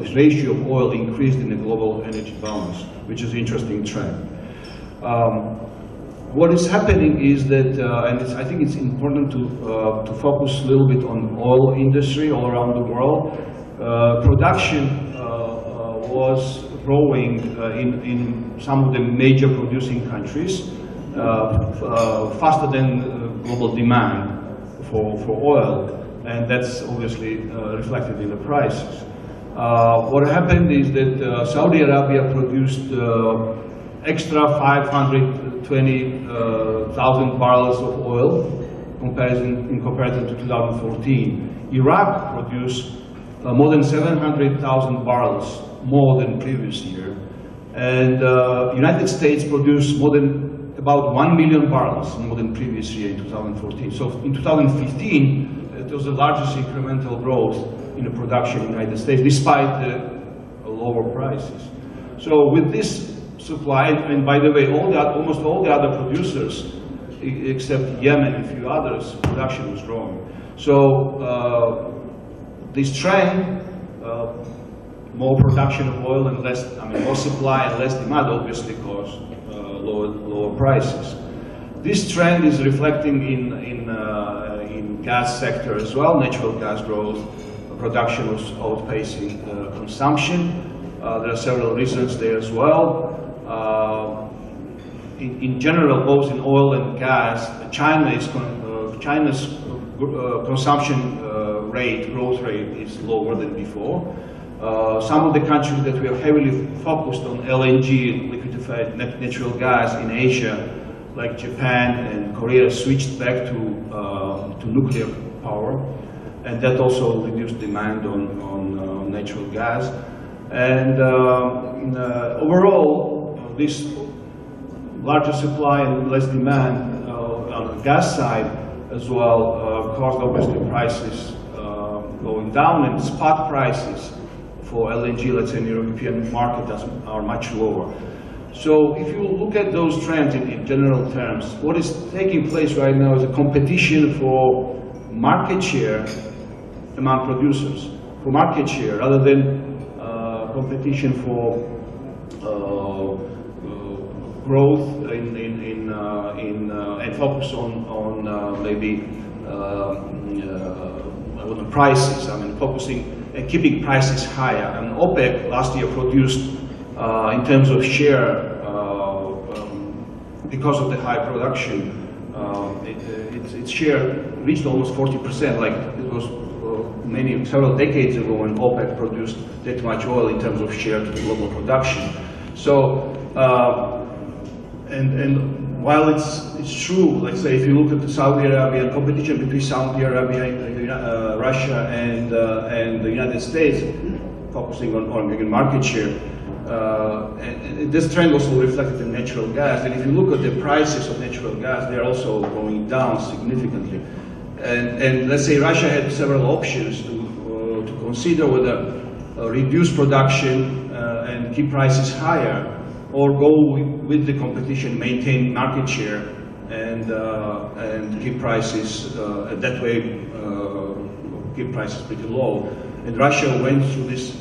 its ratio of oil increased in the global energy balance, which is an interesting trend. What is happening is that, and I think it's important to focus a little bit on oil industry all around the world. Production was growing in some of the major producing countries faster than global demand for oil, and that's obviously reflected in the prices. What happened is that Saudi Arabia produced extra 520,000 barrels of oil in comparison to 2014. Iraq produced more than 700,000 barrels more than previous year, and United States produced more than about 1 million barrels more than previous year in 2014. So in 2015, it was the largest incremental growth in the production in the United States, despite the lower prices. So with this supply, and by the way, almost all the other producers, except Yemen and a few others, production was growing. So this trend, more production of oil and less, more supply and less demand, obviously caused lower prices. This trend is reflecting in gas sector as well. Natural gas growth, production was outpacing consumption. There are several reasons there as well. In general, both in oil and gas, China's consumption growth rate is lower than before. Some of the countries that we are heavily focused on LNG, liquefied natural gas in Asia, like Japan and Korea, switched back to nuclear power, and that also reduced demand on natural gas. And overall, this larger supply and less demand on the gas side as well caused obviously prices going down, and spot prices for LNG, let's say in the European market, are much lower. So if you look at those trends in general terms, what is taking place right now is a competition for market share among producers, for market share, rather than competition for growth and focus on maybe prices. Focusing and keeping prices higher. And OPEC last year produced, in terms of share, because of the high production, its share reached almost 40%, like it was several decades ago when OPEC produced that much oil in terms of share to the global production. So, and while it's true, let's say if you look at the Saudi Arabia, competition between Saudi Arabia, Russia, and the United States, focusing on market share, and this trend also reflected in natural gas. And if you look at the prices of natural gas, they're also going down significantly. And let's say Russia had several options to consider whether reduce production and keep prices higher, or go with the competition, maintain market share, and keep prices that way, keep prices pretty low. And Russia went through this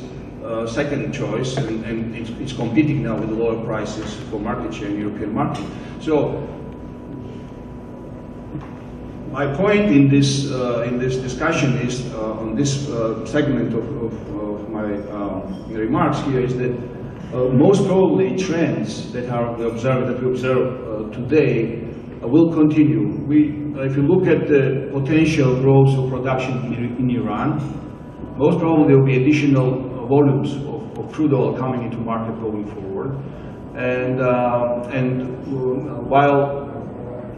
second choice, and it's competing now with lower prices for market share in the European market. So my point in this discussion is on this segment of my remarks here is that most probably trends that we observe today will continue. If you look at the potential growth of production in Iran, most probably there will be additional volumes of crude oil coming into market going forward. And while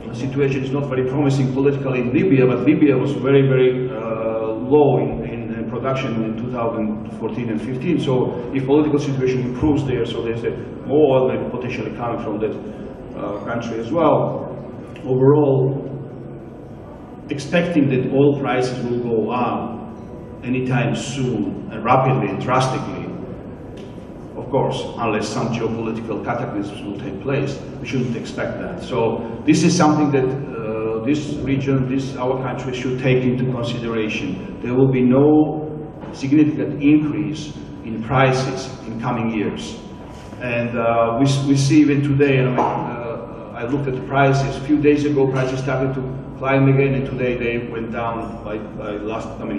the situation is not very promising politically in Libya, but Libya was very, very low in production in 2014 and 15. So if political situation improves there, so there's more oil maybe potentially coming from that country as well. Overall, expecting that oil prices will go up anytime soon and rapidly and drastically, of course, unless some geopolitical cataclysms will take place, we shouldn't expect that. So this is something that this region, our country should take into consideration. There will be no significant increase in prices in coming years. And we see even today, and I looked at the prices, a few days ago prices started to climb again, and today they went down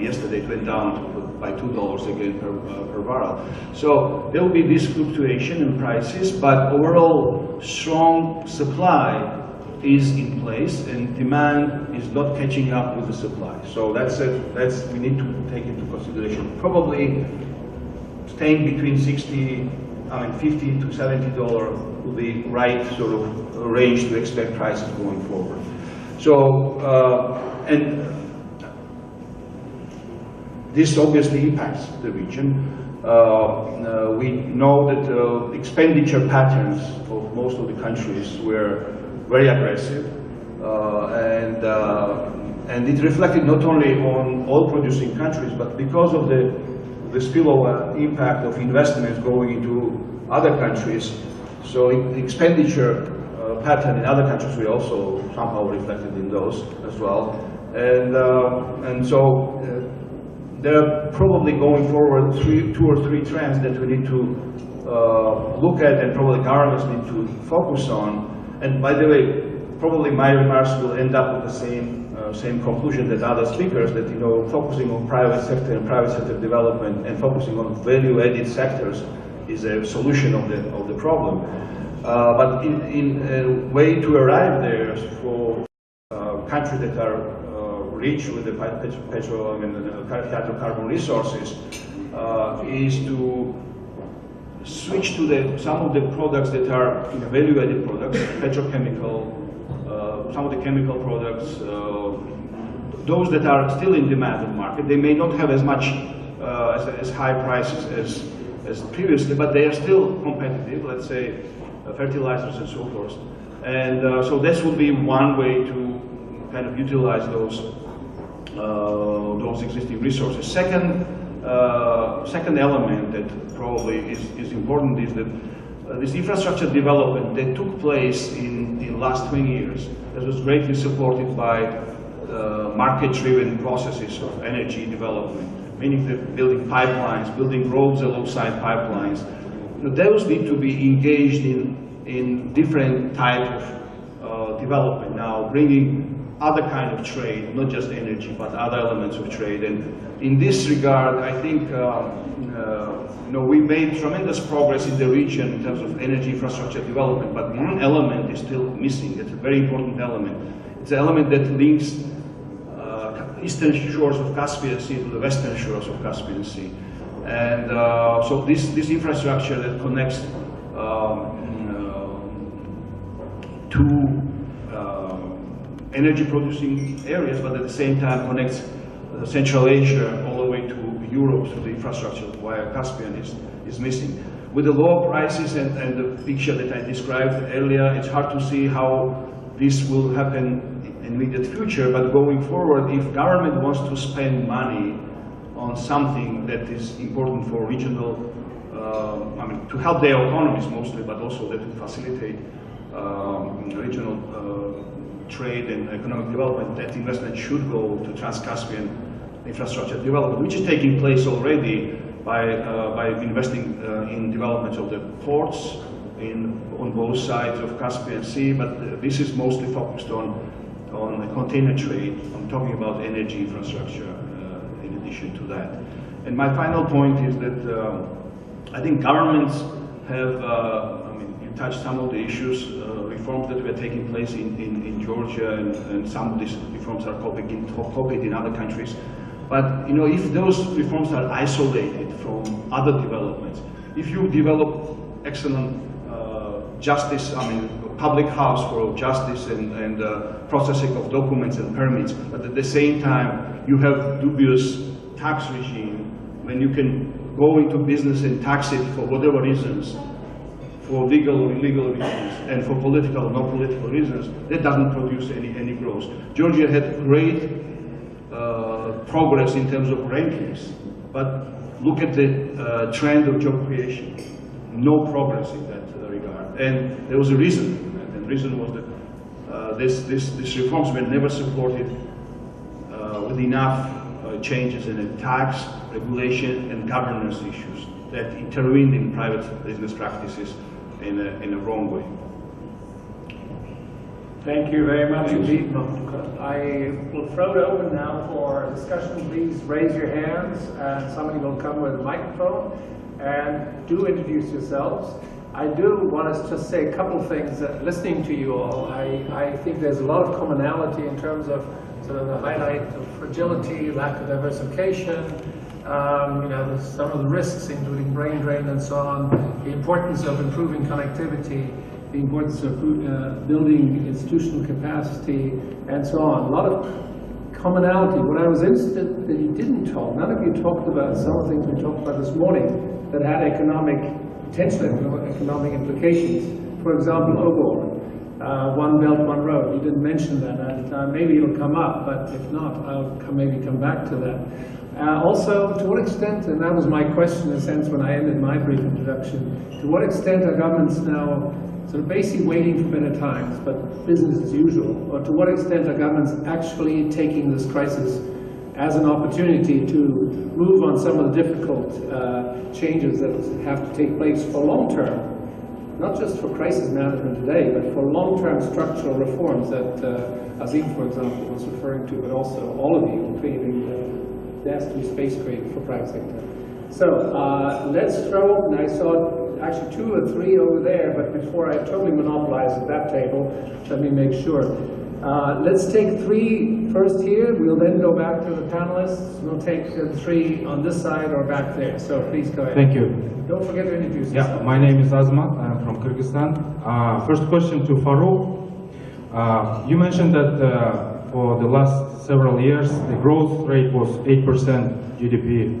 yesterday it went down by $2 again per barrel. So there will be this fluctuation in prices, but overall strong supply is in place and demand is not catching up with the supply. So we need to take into consideration. Probably staying between $50 to $70 will be right sort of range to expect prices going forward. So, and this obviously impacts the region. We know that expenditure patterns of most of the countries were very aggressive, and it reflected not only on oil-producing countries, but because of the spillover impact of investments going into other countries. So expenditure pattern in other countries were also somehow reflected in those as well. And so there are probably going forward two or three trends that we need to look at, and probably governments need to focus on. And by the way, probably my remarks will end up with the same conclusion that other speakers, that focusing on private sector and private sector development and focusing on value-added sectors is a solution of the problem. But in a way to arrive there for countries that are rich with the petroleum and hydrocarbon resources is to switch to some of the products that are value-added products, petrochemical, some of the chemical products, those that are still in demand in the market. They may not have as much, as high prices as previously, but they are still competitive, let's say fertilizers and so forth. And so this would be one way to kind of utilize those existing resources. Second element that probably is important is that this infrastructure development that took place in the last 20 years, that was greatly supported by market-driven processes of energy development, meaning that building pipelines, building roads alongside pipelines. Those need to be engaged in different type of development now, bringing other kind of trade, not just energy, but other elements of trade. And in this regard, I think we made tremendous progress in the region in terms of energy infrastructure development, but one element is still missing. It's a very important element. It's an element that links eastern shores of Caspian Sea to the western shores of Caspian Sea. And so this infrastructure that connects two energy producing areas, but at the same time connects Central Asia all the way to Europe, so the infrastructure via Caspian is missing. With the low prices and the picture that I described earlier, it's hard to see how this will happen in the immediate future, but going forward, if government wants to spend money on something that is important for regional, I mean, to help their economies mostly, but also that to facilitate regional trade and economic development, that investment should go to Trans-Caspian infrastructure development, which is taking place already by investing in development of the ports on both sides of Caspian Sea, but this is mostly focused on container trade. I'm talking about energy infrastructure in addition to that. And my final point is that I think governments have, I mean, you touched some of the issues, reforms that were taking place in Georgia, and some of these reforms are copied in other countries. But you know, if those reforms are isolated from other developments, if you develop excellent justice, I mean, public house for justice and processing of documents and permits, but at the same time you have dubious tax regime when you can go into business and tax it for whatever reasons, for legal or illegal reasons, and for political or non-political reasons, that doesn't produce any growth. Georgia had great progress in terms of rankings, but look at the trend of job creation. No progress in that regard, and there was a reason, and the reason was that these reforms were never supported with enough changes in the tax, regulation, and governance issues that intervened in private business practices in a wrong way. Thank you very much indeed, Mamuka. I will throw it open now for discussion. Please raise your hands, and somebody will come with a microphone. And do introduce yourselves. I do want to just say a couple of things. Listening to you all, I think there's a lot of commonality in terms of sort of the highlight of fragility, lack of diversification, you know, some of the risks, including brain drain and so on, the importance of improving connectivity, the importance of building institutional capacity, and so on. A lot of commonality. What I was interested that you didn't talk, none of you talked about some of the things we talked about this morning that had potential economic implications. For example, OBOR, One Belt, One Road. You didn't mention that, and maybe it'll come up, but if not, I'll maybe come back to that. Also, to what extent, and that was my question in a sense when I ended my brief introduction, to what extent are governments now sort of basically waiting for better times, but business as usual? Or to what extent are governments actually taking this crisis as an opportunity to move on some of the difficult changes that have to take place for long term, not just for crisis management today, but for long-term structural reforms that Azim, for example, was referring to, but also all of you, creating there has to be space created for private sector. So let's throw, and I saw actually 2 or 3 over there, but before I totally monopolize at that table, let me make sure. Let's take 3 first here. We'll then go back to the panelists. We'll take 3 on this side or back there. So please go ahead. Thank you. Don't forget to introduce yourself. Yeah, my name is Azim. I'm from Kyrgyzstan. First question to Farrukh. You mentioned that for the last several years, the growth rate was 8% GDP,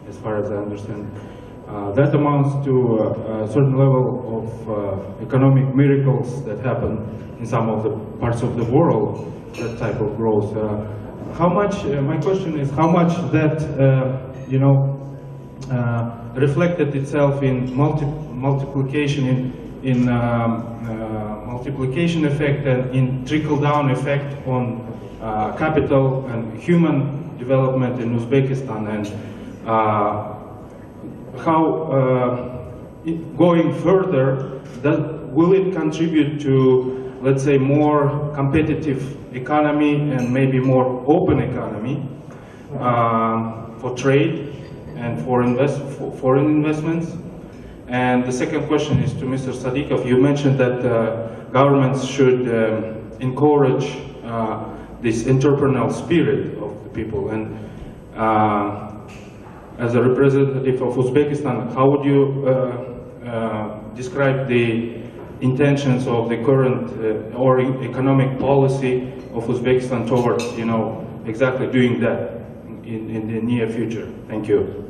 as far as I understand. That amounts to a certain level of economic miracles that happen in some of the parts of the world, that type of growth. How much, my question is, how much that, reflected itself in multiplication, in multiplication effect and in trickle-down effect on capital and human development in Uzbekistan, and how going further, will it contribute to, let's say, more competitive economy and maybe more open economy for trade and for foreign investments? And the second question is to Mr. Sadikov. You mentioned that governments should encourage this entrepreneurial spirit of the people. And as a representative of Uzbekistan, how would you describe the intentions of the current or economic policy of Uzbekistan towards, exactly doing that in the near future? Thank you.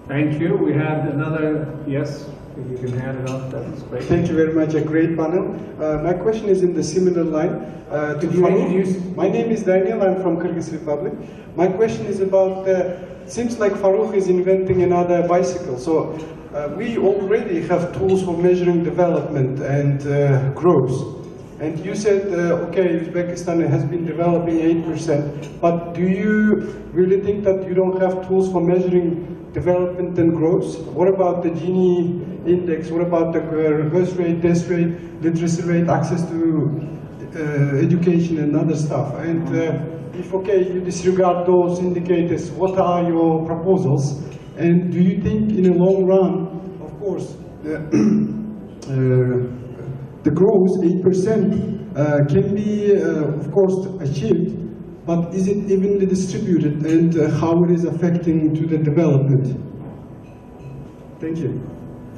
Thank you. We had another, yes, if you can hand it off, that's great. Thank you very much, a great panel. My question is in the similar line. Could you introduce? My name is Daniel, I'm from Kyrgyz Republic. My question is about, seems like Farrukh is inventing another bicycle. So we already have tools for measuring development and growth. And you said, okay, Uzbekistan has been developing 8%, but do you really think that you don't have tools for measuring development and growth? What about the Gini index? What about the birth rate, death rate, literacy rate, access to education and other stuff? And if, okay, you disregard those indicators, what are your proposals? And do you think in the long run, of course, the growth, 8%, can be, of course, achieved, but is it evenly distributed, and how it is affecting to the development? Thank you.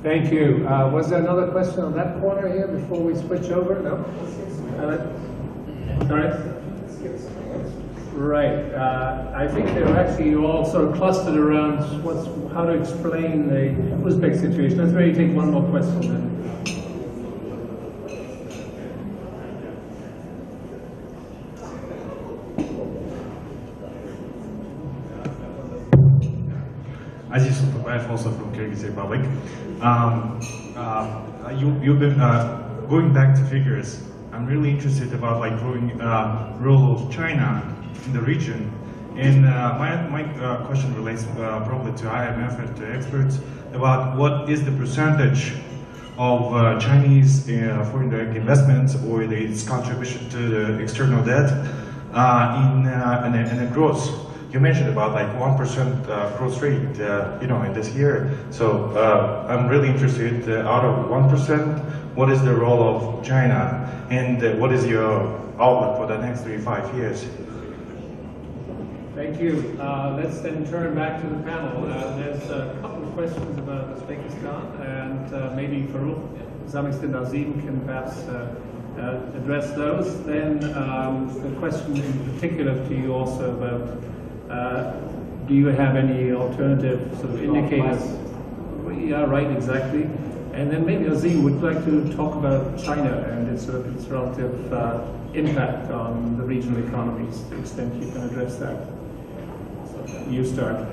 Thank you. Was there another question on that corner here before we switch over? No? Sorry? Right. I think they're actually all sort of clustered around how to explain the Uzbek situation. Let's maybe take one more question then. Azim, also from Kyrgyz Republic. You've been going back to figures. I'm really interested about growing role of China in the region. And my question relates probably to IMF and to experts about what is the percentage of Chinese foreign direct investments or its contribution to the external debt in the growth. You mentioned about 1% growth rate, in this year. So I'm really interested. Out of 1%, what is the role of China, and what is your outlook for the next 3-5 years? Thank you. Let's then turn back to the panel. There's a couple of questions about Uzbekistan, and maybe Farrukh, to some extent Azim can perhaps address those. Then the question in particular to you also about do you have any alternative sort of indicators? Yeah, right, exactly. And then maybe Azim would like to talk about China and its relative impact on the regional economies, to the extent you can address that. So you start.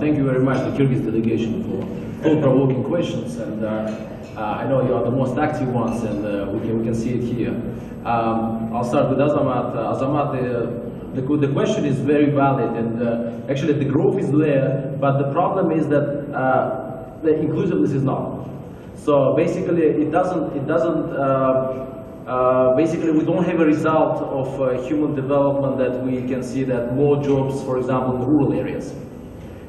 Thank you very much, the Kyrgyz delegation, for thought-provoking questions. And I know you are the most active ones, and we can see it here. I'll start with Azamat. Azamat, the question is very valid, and actually the growth is there, but the problem is that the inclusiveness is not. So basically, it doesn't. Basically, we don't have a result of human development that we can see that more jobs, for example, in rural areas,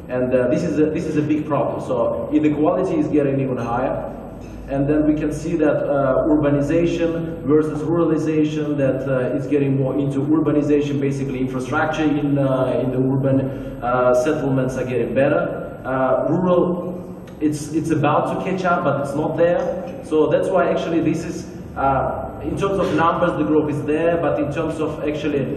and this is a big problem. So inequality is getting even higher. And then we can see that urbanization versus ruralization, that it's getting more into urbanization, basically infrastructure in the urban settlements are getting better. Rural, it's about to catch up, but it's not there. So that's why actually this is, in terms of numbers, the growth is there, but in terms of actually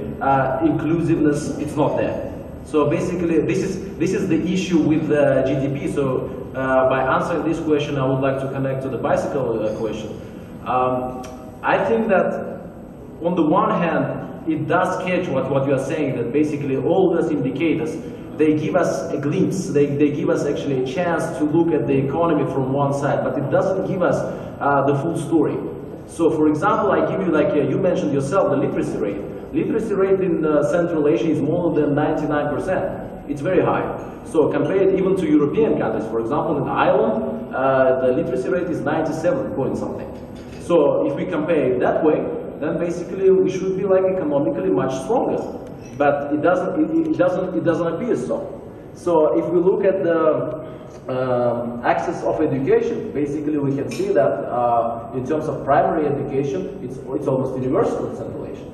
inclusiveness, it's not there. So basically, this is the issue with GDP. So by answering this question, I would like to connect to the bicycle question. I think that on the one hand, it does catch what you are saying, that basically all those indicators, they give us a glimpse, they give us actually a chance to look at the economy from one side, but it doesn't give us the full story. So for example, I give you, you mentioned yourself, the literacy rate. Literacy rate in Central Asia is more than 99%. It's very high. So compared even to European countries, for example, in Ireland, the literacy rate is 97 point something. So if we compare it that way, then basically we should be economically much stronger. But it doesn't appear so. So if we look at the access of education, basically we can see that in terms of primary education, it's almost universal in Central Asia.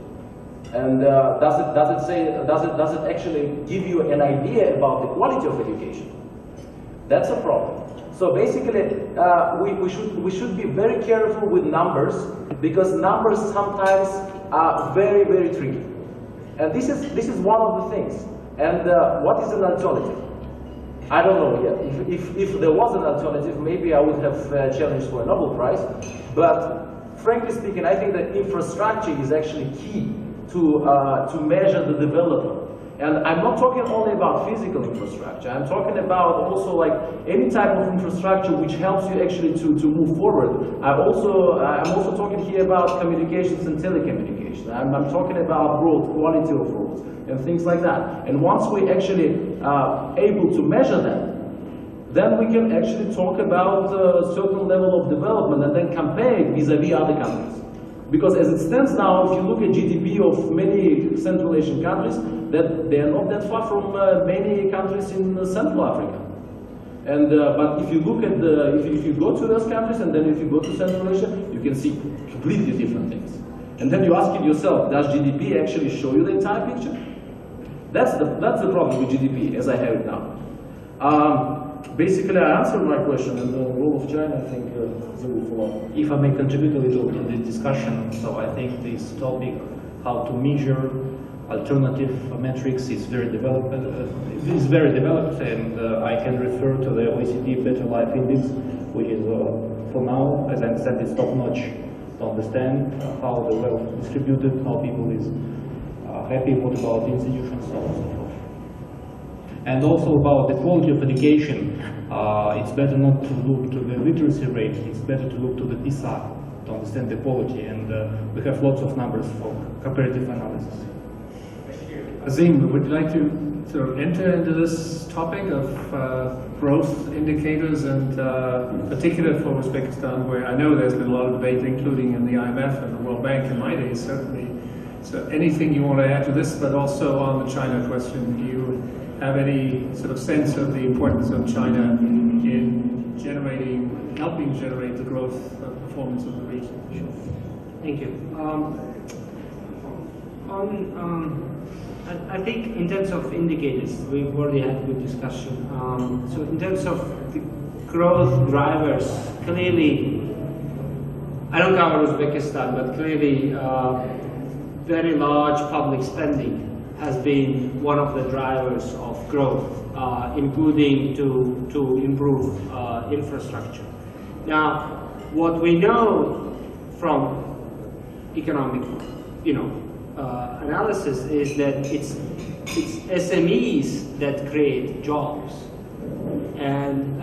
And does it actually give you an idea about the quality of education? That's a problem. So basically, we should be very careful with numbers, because numbers sometimes are very, very tricky. And this is one of the things. And what is an alternative? I don't know yet. If there was an alternative, maybe I would have challenged for a Nobel Prize. But frankly speaking, I think that infrastructure is actually key to measure the development. And I'm not talking only about physical infrastructure. I'm talking about also like any type of infrastructure which helps you actually to move forward. I'm also talking here about communications and telecommunications. I'm talking about road quality of roads and things like that. And once we actually are able to measure that, then we can actually talk about a certain level of development and then compare it vis-a-vis other countries. Because as it stands now, if you look at GDP of many Central Asian countries, that they are not that far from many countries in Central Africa. And but if you look at if you go to those countries and then if you go to Central Asia, you can see completely different things. And then you ask yourself, does GDP actually show you the entire picture? That's the problem with GDP as I have it now. Basically, I answered my question, and the role of China, I think, Azim will follow. If I may contribute a little in the discussion, so I think this topic, how to measure alternative metrics, is very developed. And I can refer to the OECD Better Life Index, which is, for now, as I understand, it's top-notch to understand how the wealth is distributed, how people is happy, what about the institutions, so on and so forth. And also about the quality of education, it's better not to look to the literacy rate, it's better to look to the PISA to understand the quality, and we have lots of numbers for comparative analysis. Azim, would you like to sort of enter into this topic of growth indicators, and particular for Uzbekistan, where I know there's been a lot of debate, including in the IMF and the World Bank in my days, certainly. So anything you want to add to this, but also on the China question, do you have any sort of sense of the importance of China in helping generate the growth performance of the region? Sure. Thank you. I think in terms of indicators, we've already had a good discussion. So in terms of the growth drivers, clearly, I don't cover Uzbekistan, but clearly very large public spending has been one of the drivers of growth, including to improve infrastructure. Now, what we know from economic, analysis is that it's SMEs that create jobs, and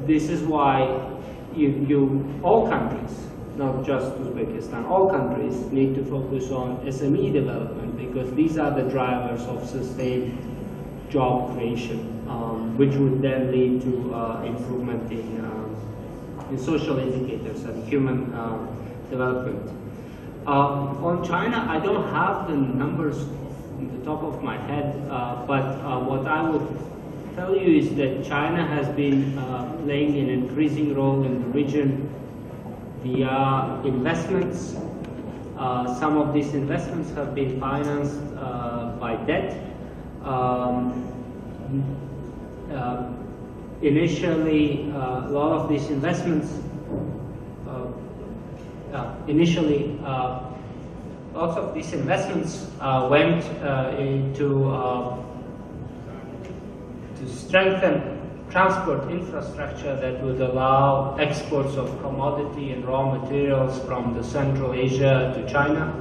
this is why all countries, not just Uzbekistan, all countries need to focus on SME development, because these are the drivers of sustained job creation, which would then lead to improvement in social indicators and human development. On China, I don't have the numbers on the top of my head, but what I would tell you is that China has been playing an increasing role in the region via investments. Some of these investments have been financed by debt. Initially, a lot of these investments, lots of these investments went to strengthen transport infrastructure that would allow exports of commodity and raw materials from the Central Asia to China.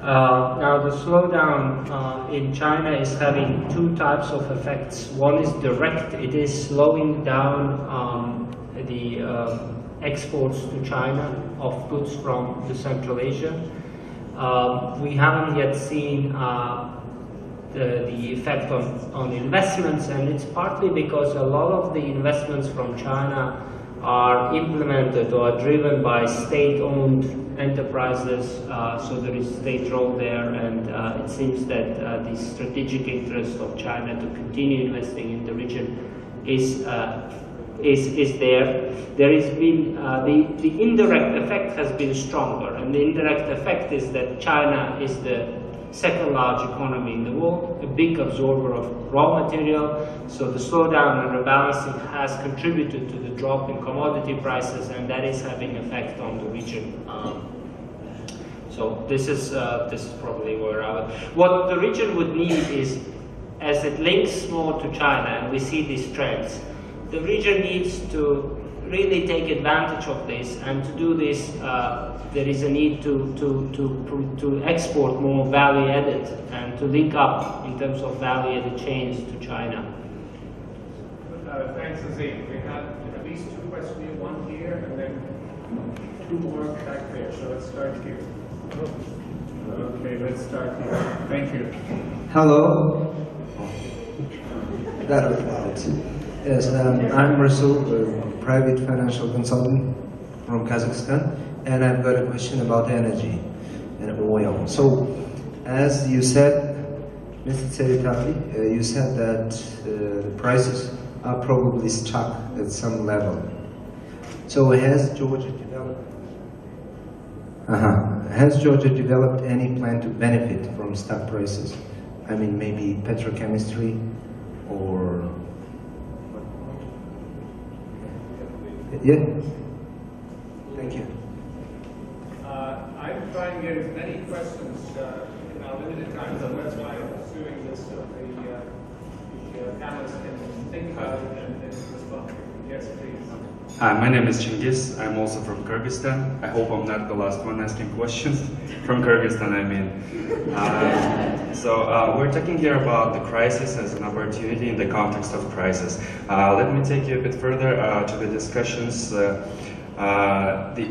Now the slowdown in China is having two types of effects. One is direct, it is slowing down the exports to China of goods from the Central Asia. We haven't yet seen the effect on investments, and it's partly because a lot of the investments from China are implemented or are driven by state-owned enterprises, so there is state role there, and it seems that the strategic interest of China to continue investing in the region is is there. There has been the indirect effect has been stronger, and the indirect effect is that China is the second large economy in the world, a big absorber of raw material. So the slowdown and rebalancing has contributed to the drop in commodity prices, and that is having effect on the region. So this is probably where I would. What the region would need is, as it links more to China, and we see these trends, the region needs to really take advantage of this, and to do this, there is a need to export more value added and to link up in terms of value added chains to China. Thanks, Azim. We have at least two questions, one here and then two more back there. So let's start here. Okay, let's start here. Thank you. Hello. That was loud. Yes, I'm Rasul, a private financial consultant from Kazakhstan, and I've got a question about energy and oil. So, as you said, Mr. Tsereteli, you said that the prices are probably stuck at some level. So, has Georgia developed any plan to benefit from stuck prices? I mean, maybe petrochemistry or... Yeah. Thank you. I'm trying to get as many questions in our limited time, so that's why I'm pursuing this so the panelists can think about it and respond. Yes, please. Hi, my name is Chingiz. I'm also from Kyrgyzstan. I hope I'm not the last one asking questions. From Kyrgyzstan, I mean. We're talking here about the crisis as an opportunity in the context of crisis. Let me take you a bit further to the discussions. The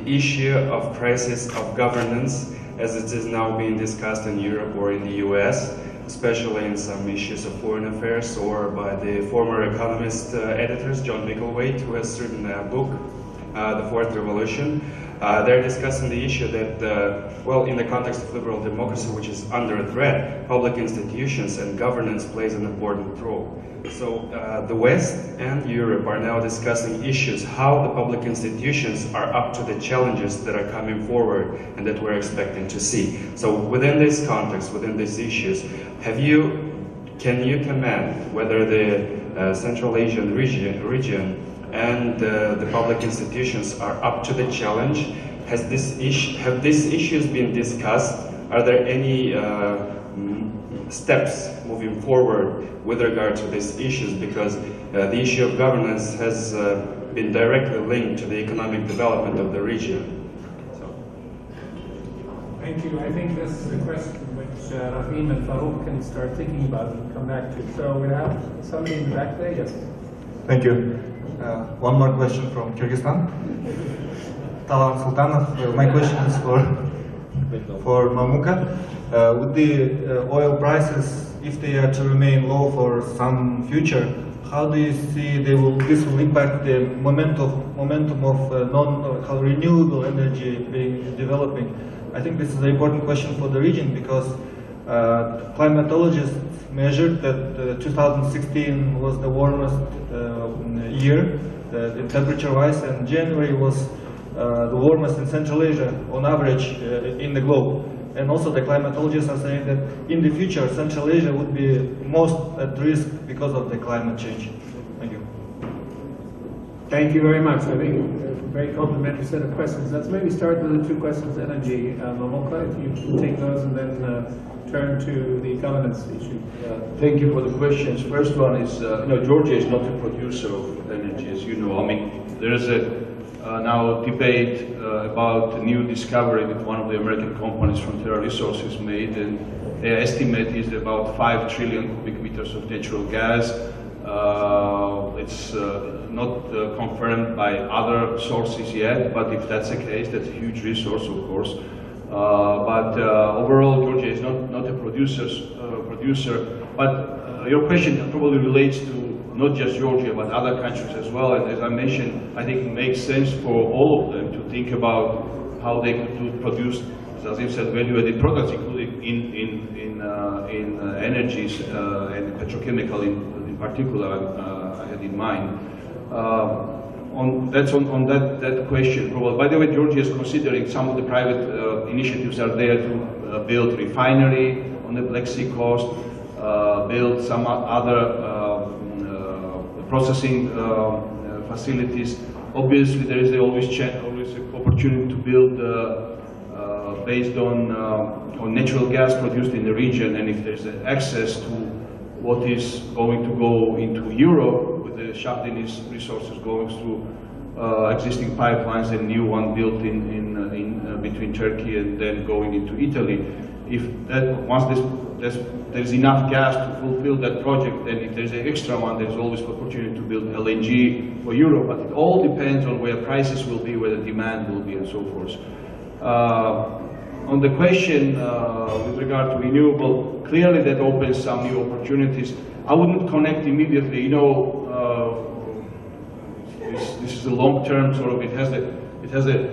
issue of crisis of governance as it is now being discussed in Europe or in the US, especially in some issues of foreign affairs, or by the former Economist editors, John Micklethwait, who has written a book, The Fourth Revolution. They're discussing the issue that, well, in the context of liberal democracy, which is under threat, public institutions and governance plays an important role. So the West and Europe are now discussing issues, how the public institutions are up to the challenges that are coming forward and that we're expecting to see. So within this context, within these issues, can you comment whether the Central Asian region and the public institutions are up to the challenge? Have these issues been discussed? Are there any steps moving forward with regard to these issues? Because the issue of governance has been directly linked to the economic development of the region. Thank you. I think this is a question which Rakhim and Farrukh can start thinking about and come back to. So we have somebody in the back there. Yes. Thank you. One more question from Kyrgyzstan. Talan Sultanov, my question is for Mamuka. With the oil prices, if they are to remain low for some future, how do you see this will impact the momentum of renewable energy being developing? I think this is an important question for the region because climatologists measured that 2016 was the warmest year in temperature-wise, and January was the warmest in Central Asia on average in the globe. And also the climatologists are saying that in the future Central Asia would be most at risk because of the climate change. Thank you. Thank you very much. I think a very complimentary set of questions. Let's maybe start with the two questions on energy. Mamuka, if you can take those and then turn to the governance issue. Thank you for the questions. First one is, Georgia is not a producer of energy, as you know. I mean, there is now debate about a new discovery that one of the American companies, Frontier Resources, made, and their estimate is about 5 trillion cubic meters of natural gas. It's not confirmed by other sources yet, but if that's the case, that's a huge resource, of course. But overall, Georgia is not a producer. But your question probably relates to not just Georgia, but other countries as well. And as I mentioned, I think it makes sense for all of them to think about how they could produce, as Azim said, value-added products, including in energies and petrochemical in particular. I had in mind. on that question. Probably. By the way, Georgia is considering some of the private initiatives are there to build refinery on the Black Sea coast, build some other processing facilities. Obviously, there is always an opportunity to build based on natural gas produced in the region, and if there's access to what is going to go into Europe, with the Shahdinis resources going through existing pipelines and new one built in between Turkey and then going into Italy. If that once there's enough gas to fulfill that project, then if there's an extra one, there's always opportunity to build LNG for Europe. But it all depends on where prices will be, where the demand will be, and so forth. On the question with regard to renewable, clearly that opens some new opportunities. I wouldn't connect immediately. You know, this is a long-term sort of. It has a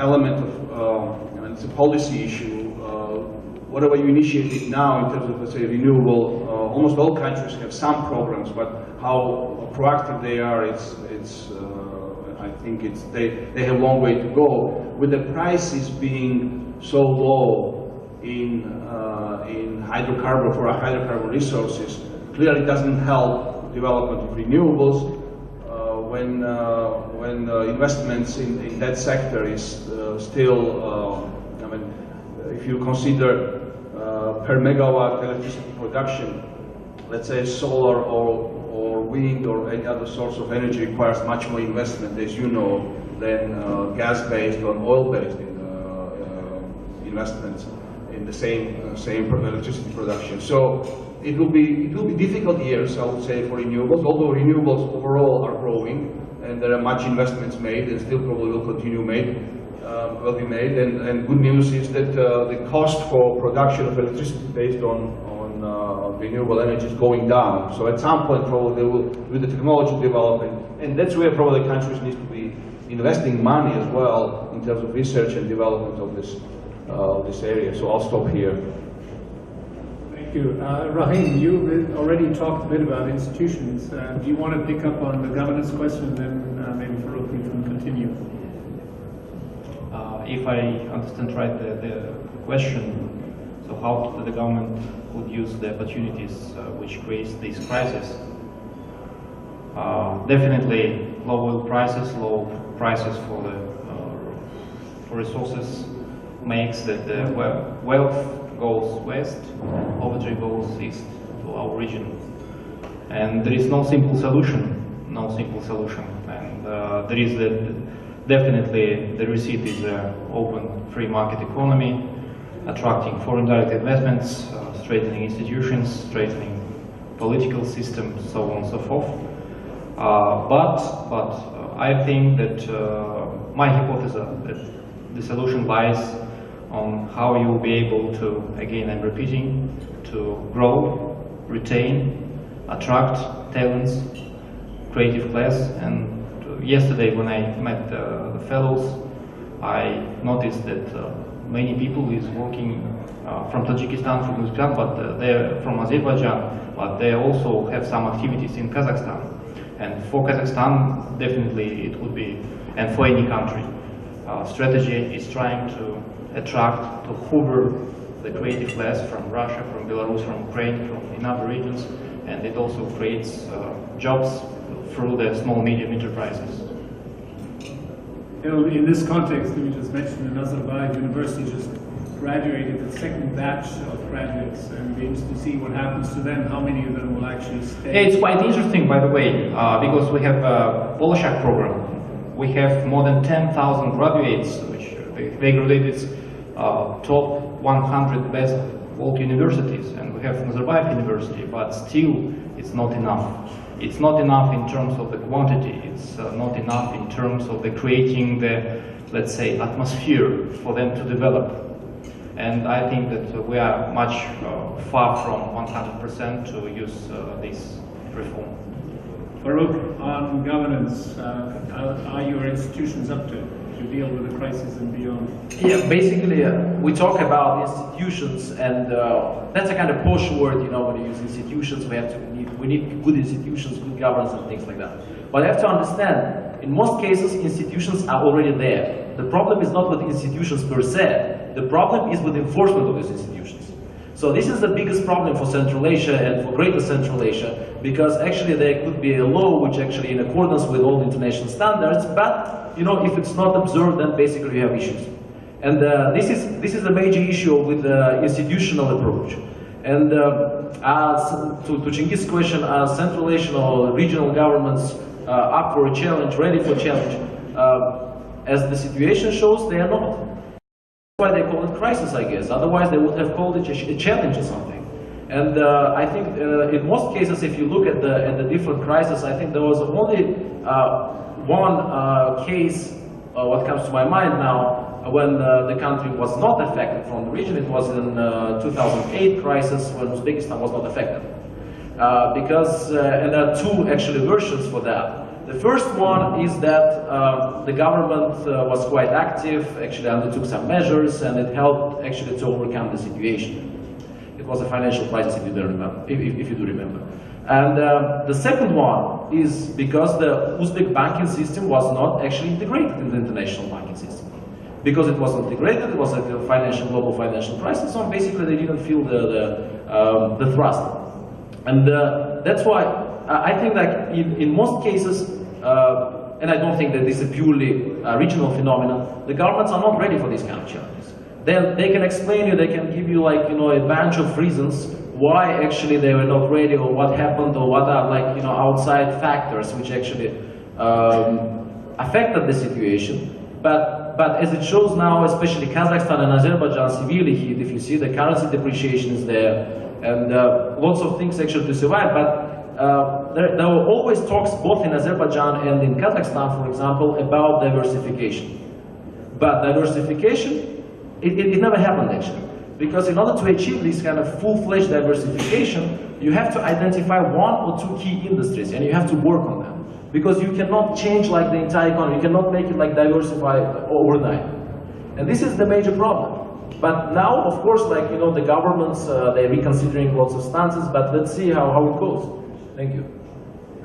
element of and it's a policy issue. Whatever you initiate now in terms of, let's say, renewable, almost all countries have some programs, but how proactive they are, I think they have a long way to go. With the prices being so low in hydrocarbon resources, clearly doesn't help development of renewables. When investments in that sector is still, I mean, if you consider per megawatt electricity production, let's say solar or wind or any other source of energy requires much more investment, as you know, than gas-based or oil-based investments in the same electricity production. So it will be difficult years, I would say, for renewables. Although renewables overall are growing, and there are much investments made, and still probably will continue will be made. And good news is that the cost for production of electricity based on renewable energy is going down. So at some point, probably they will, with the technology development, and that's where probably countries need to be investing money as well in terms of research and development of this area. So I'll stop here. Thank you. Rakhim, you already talked a bit about institutions. Do you want to pick up on the governance question, then maybe Farrukh, you can continue? If I understand right the question, so how the government would use the opportunities which creates this crisis? Definitely low oil prices, low prices for resources makes that the wealth goes west, poverty goes east to our region. And there is no simple solution, And there is definitely the receipt is an open free market economy, attracting foreign direct investments, strengthening institutions, strengthening political systems, so on and so forth. But I think that my hypothesis that the solution lies on how you will be able to, again I'm repeating, to grow, retain, attract talents, creative class. And yesterday when I met the fellows, I noticed that many people is working from Tajikistan, from Uzbekistan, but they're from Azerbaijan, but they also have some activities in Kazakhstan. And for Kazakhstan, definitely it would be, and for any country, strategy is trying to attract, to hoover the creative class from Russia, from Belarus, from Ukraine, from in other regions, and it also creates jobs through the small medium enterprises. You know, in this context, let me just mention Irnazarov University just graduated the second batch of graduates, and we interested to see what happens to them, how many of them will actually stay. Yeah, it's quite interesting, by the way, because we have a Fellowship Program. We have more than 10,000 graduates, which they graduated top 100 best world universities, and we have Nazarbayev University, but still it's not enough. It's not enough in terms of the quantity, it's not enough in terms of the creating the, let's say, atmosphere for them to develop. And I think that we are much far from 100% to use this reform. Farrukh, on governance, are your institutions up to it? to deal with the crisis and beyond? Yeah, basically, we talk about institutions, and that's a kind of posh word, you know, when you use institutions, we need good institutions, good governance, and things like that. But you have to understand, in most cases, institutions are already there. The problem is not with institutions per se, the problem is with enforcement of these institutions. So this is the biggest problem for Central Asia and for Greater Central Asia, because actually there could be a law which actually in accordance with all international standards, but you know, if it's not observed, then basically you have issues. And this is a major issue with the institutional approach. And to Chinggiz's question, are Central Asian or regional governments up for a challenge, ready for challenge? As the situation shows, they are not. That's why they call it crisis, I guess. Otherwise, they would have called it a challenge or something. And I think in most cases, if you look at the different crises, I think there was only one case, what comes to my mind now, when the country was not affected from the region. It was in 2008 crisis when Uzbekistan was not affected. And there are two actually versions for that. The first one is that the government was quite active, actually undertook some measures, and it helped actually to overcome the situation. It was a financial crisis, if you do remember. If you do remember. And the second one is because the Uzbek banking system was not actually integrated in the international banking system. Because it was not integrated, it was a global financial crisis, so basically they didn't feel the thrust. And that's why I think that in most cases, and I don't think that this is a purely regional phenomenon, the governments are not ready for these kind of challenges. They can explain you, they can give you like, you know, a bunch of reasons why actually they were not ready, or what happened, or what are like, you know, outside factors which actually affected the situation. But as it shows now, especially Kazakhstan and Azerbaijan severely hit, if you see the currency depreciation is there, and lots of things actually to survive. But there were always talks both in Azerbaijan and in Kazakhstan, for example, about diversification. But diversification, it never happened actually. Because in order to achieve this kind of full-fledged diversification, you have to identify one or two key industries, and you have to work on them. Because you cannot change like the entire economy, you cannot make it like diversify overnight. And this is the major problem. But now, of course, like, you know, the governments, they're reconsidering lots of stances, but let's see how it goes. Thank you.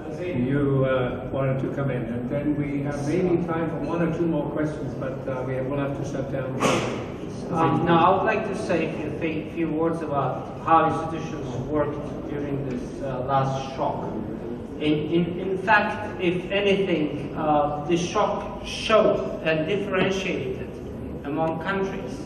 Azim, you wanted to come in, and then we have maybe time for one or two more questions, but we'll have to shut down. Now, I would like to say a few words about how institutions worked during this last shock. In fact, if anything, the shock showed and differentiated among countries.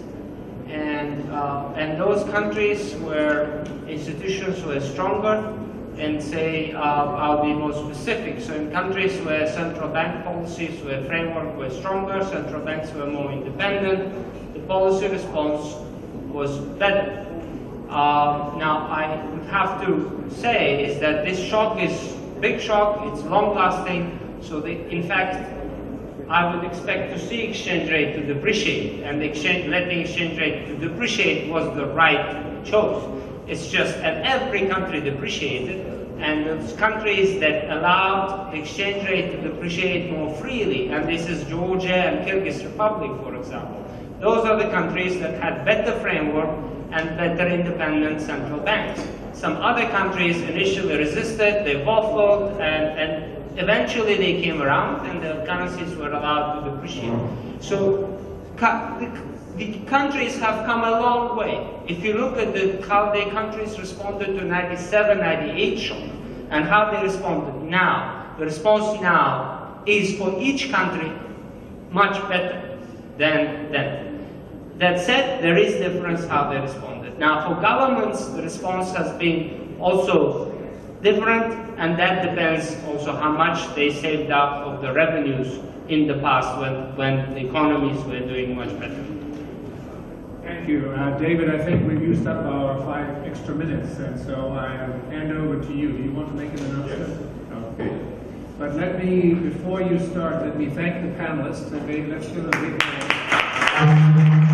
And those countries where institutions were stronger, and say, I'll be more specific. So in countries where central bank policies, where framework were stronger, central banks were more independent, the policy response was better. Now, I would have to say is that this shock is big shock, it's long-lasting, so in fact, I would expect to see exchange rate to depreciate, and letting exchange rate to depreciate was the right choice. It's just that every country depreciated, and those countries that allowed the exchange rate to depreciate more freely, and this is Georgia and Kyrgyz Republic, for example. Those are the countries that had better framework and better independent central banks. Some other countries initially resisted, they waffled, and eventually they came around and the currencies were allowed to depreciate. So the countries have come a long way. If you look at how the countries responded to 97, 98 shock, and how they responded now, the response now is for each country much better than then. That said, there is difference how they responded. Now, for governments, the response has been also different, and that depends also how much they saved up of the revenues in the past when the economies were doing much better. Thank you. David, I think we've used up our 5 extra minutes, and so I hand over to you. Do you want to make an announcement? Okay. But before you start, let me thank the panelists, and let's give a big hand.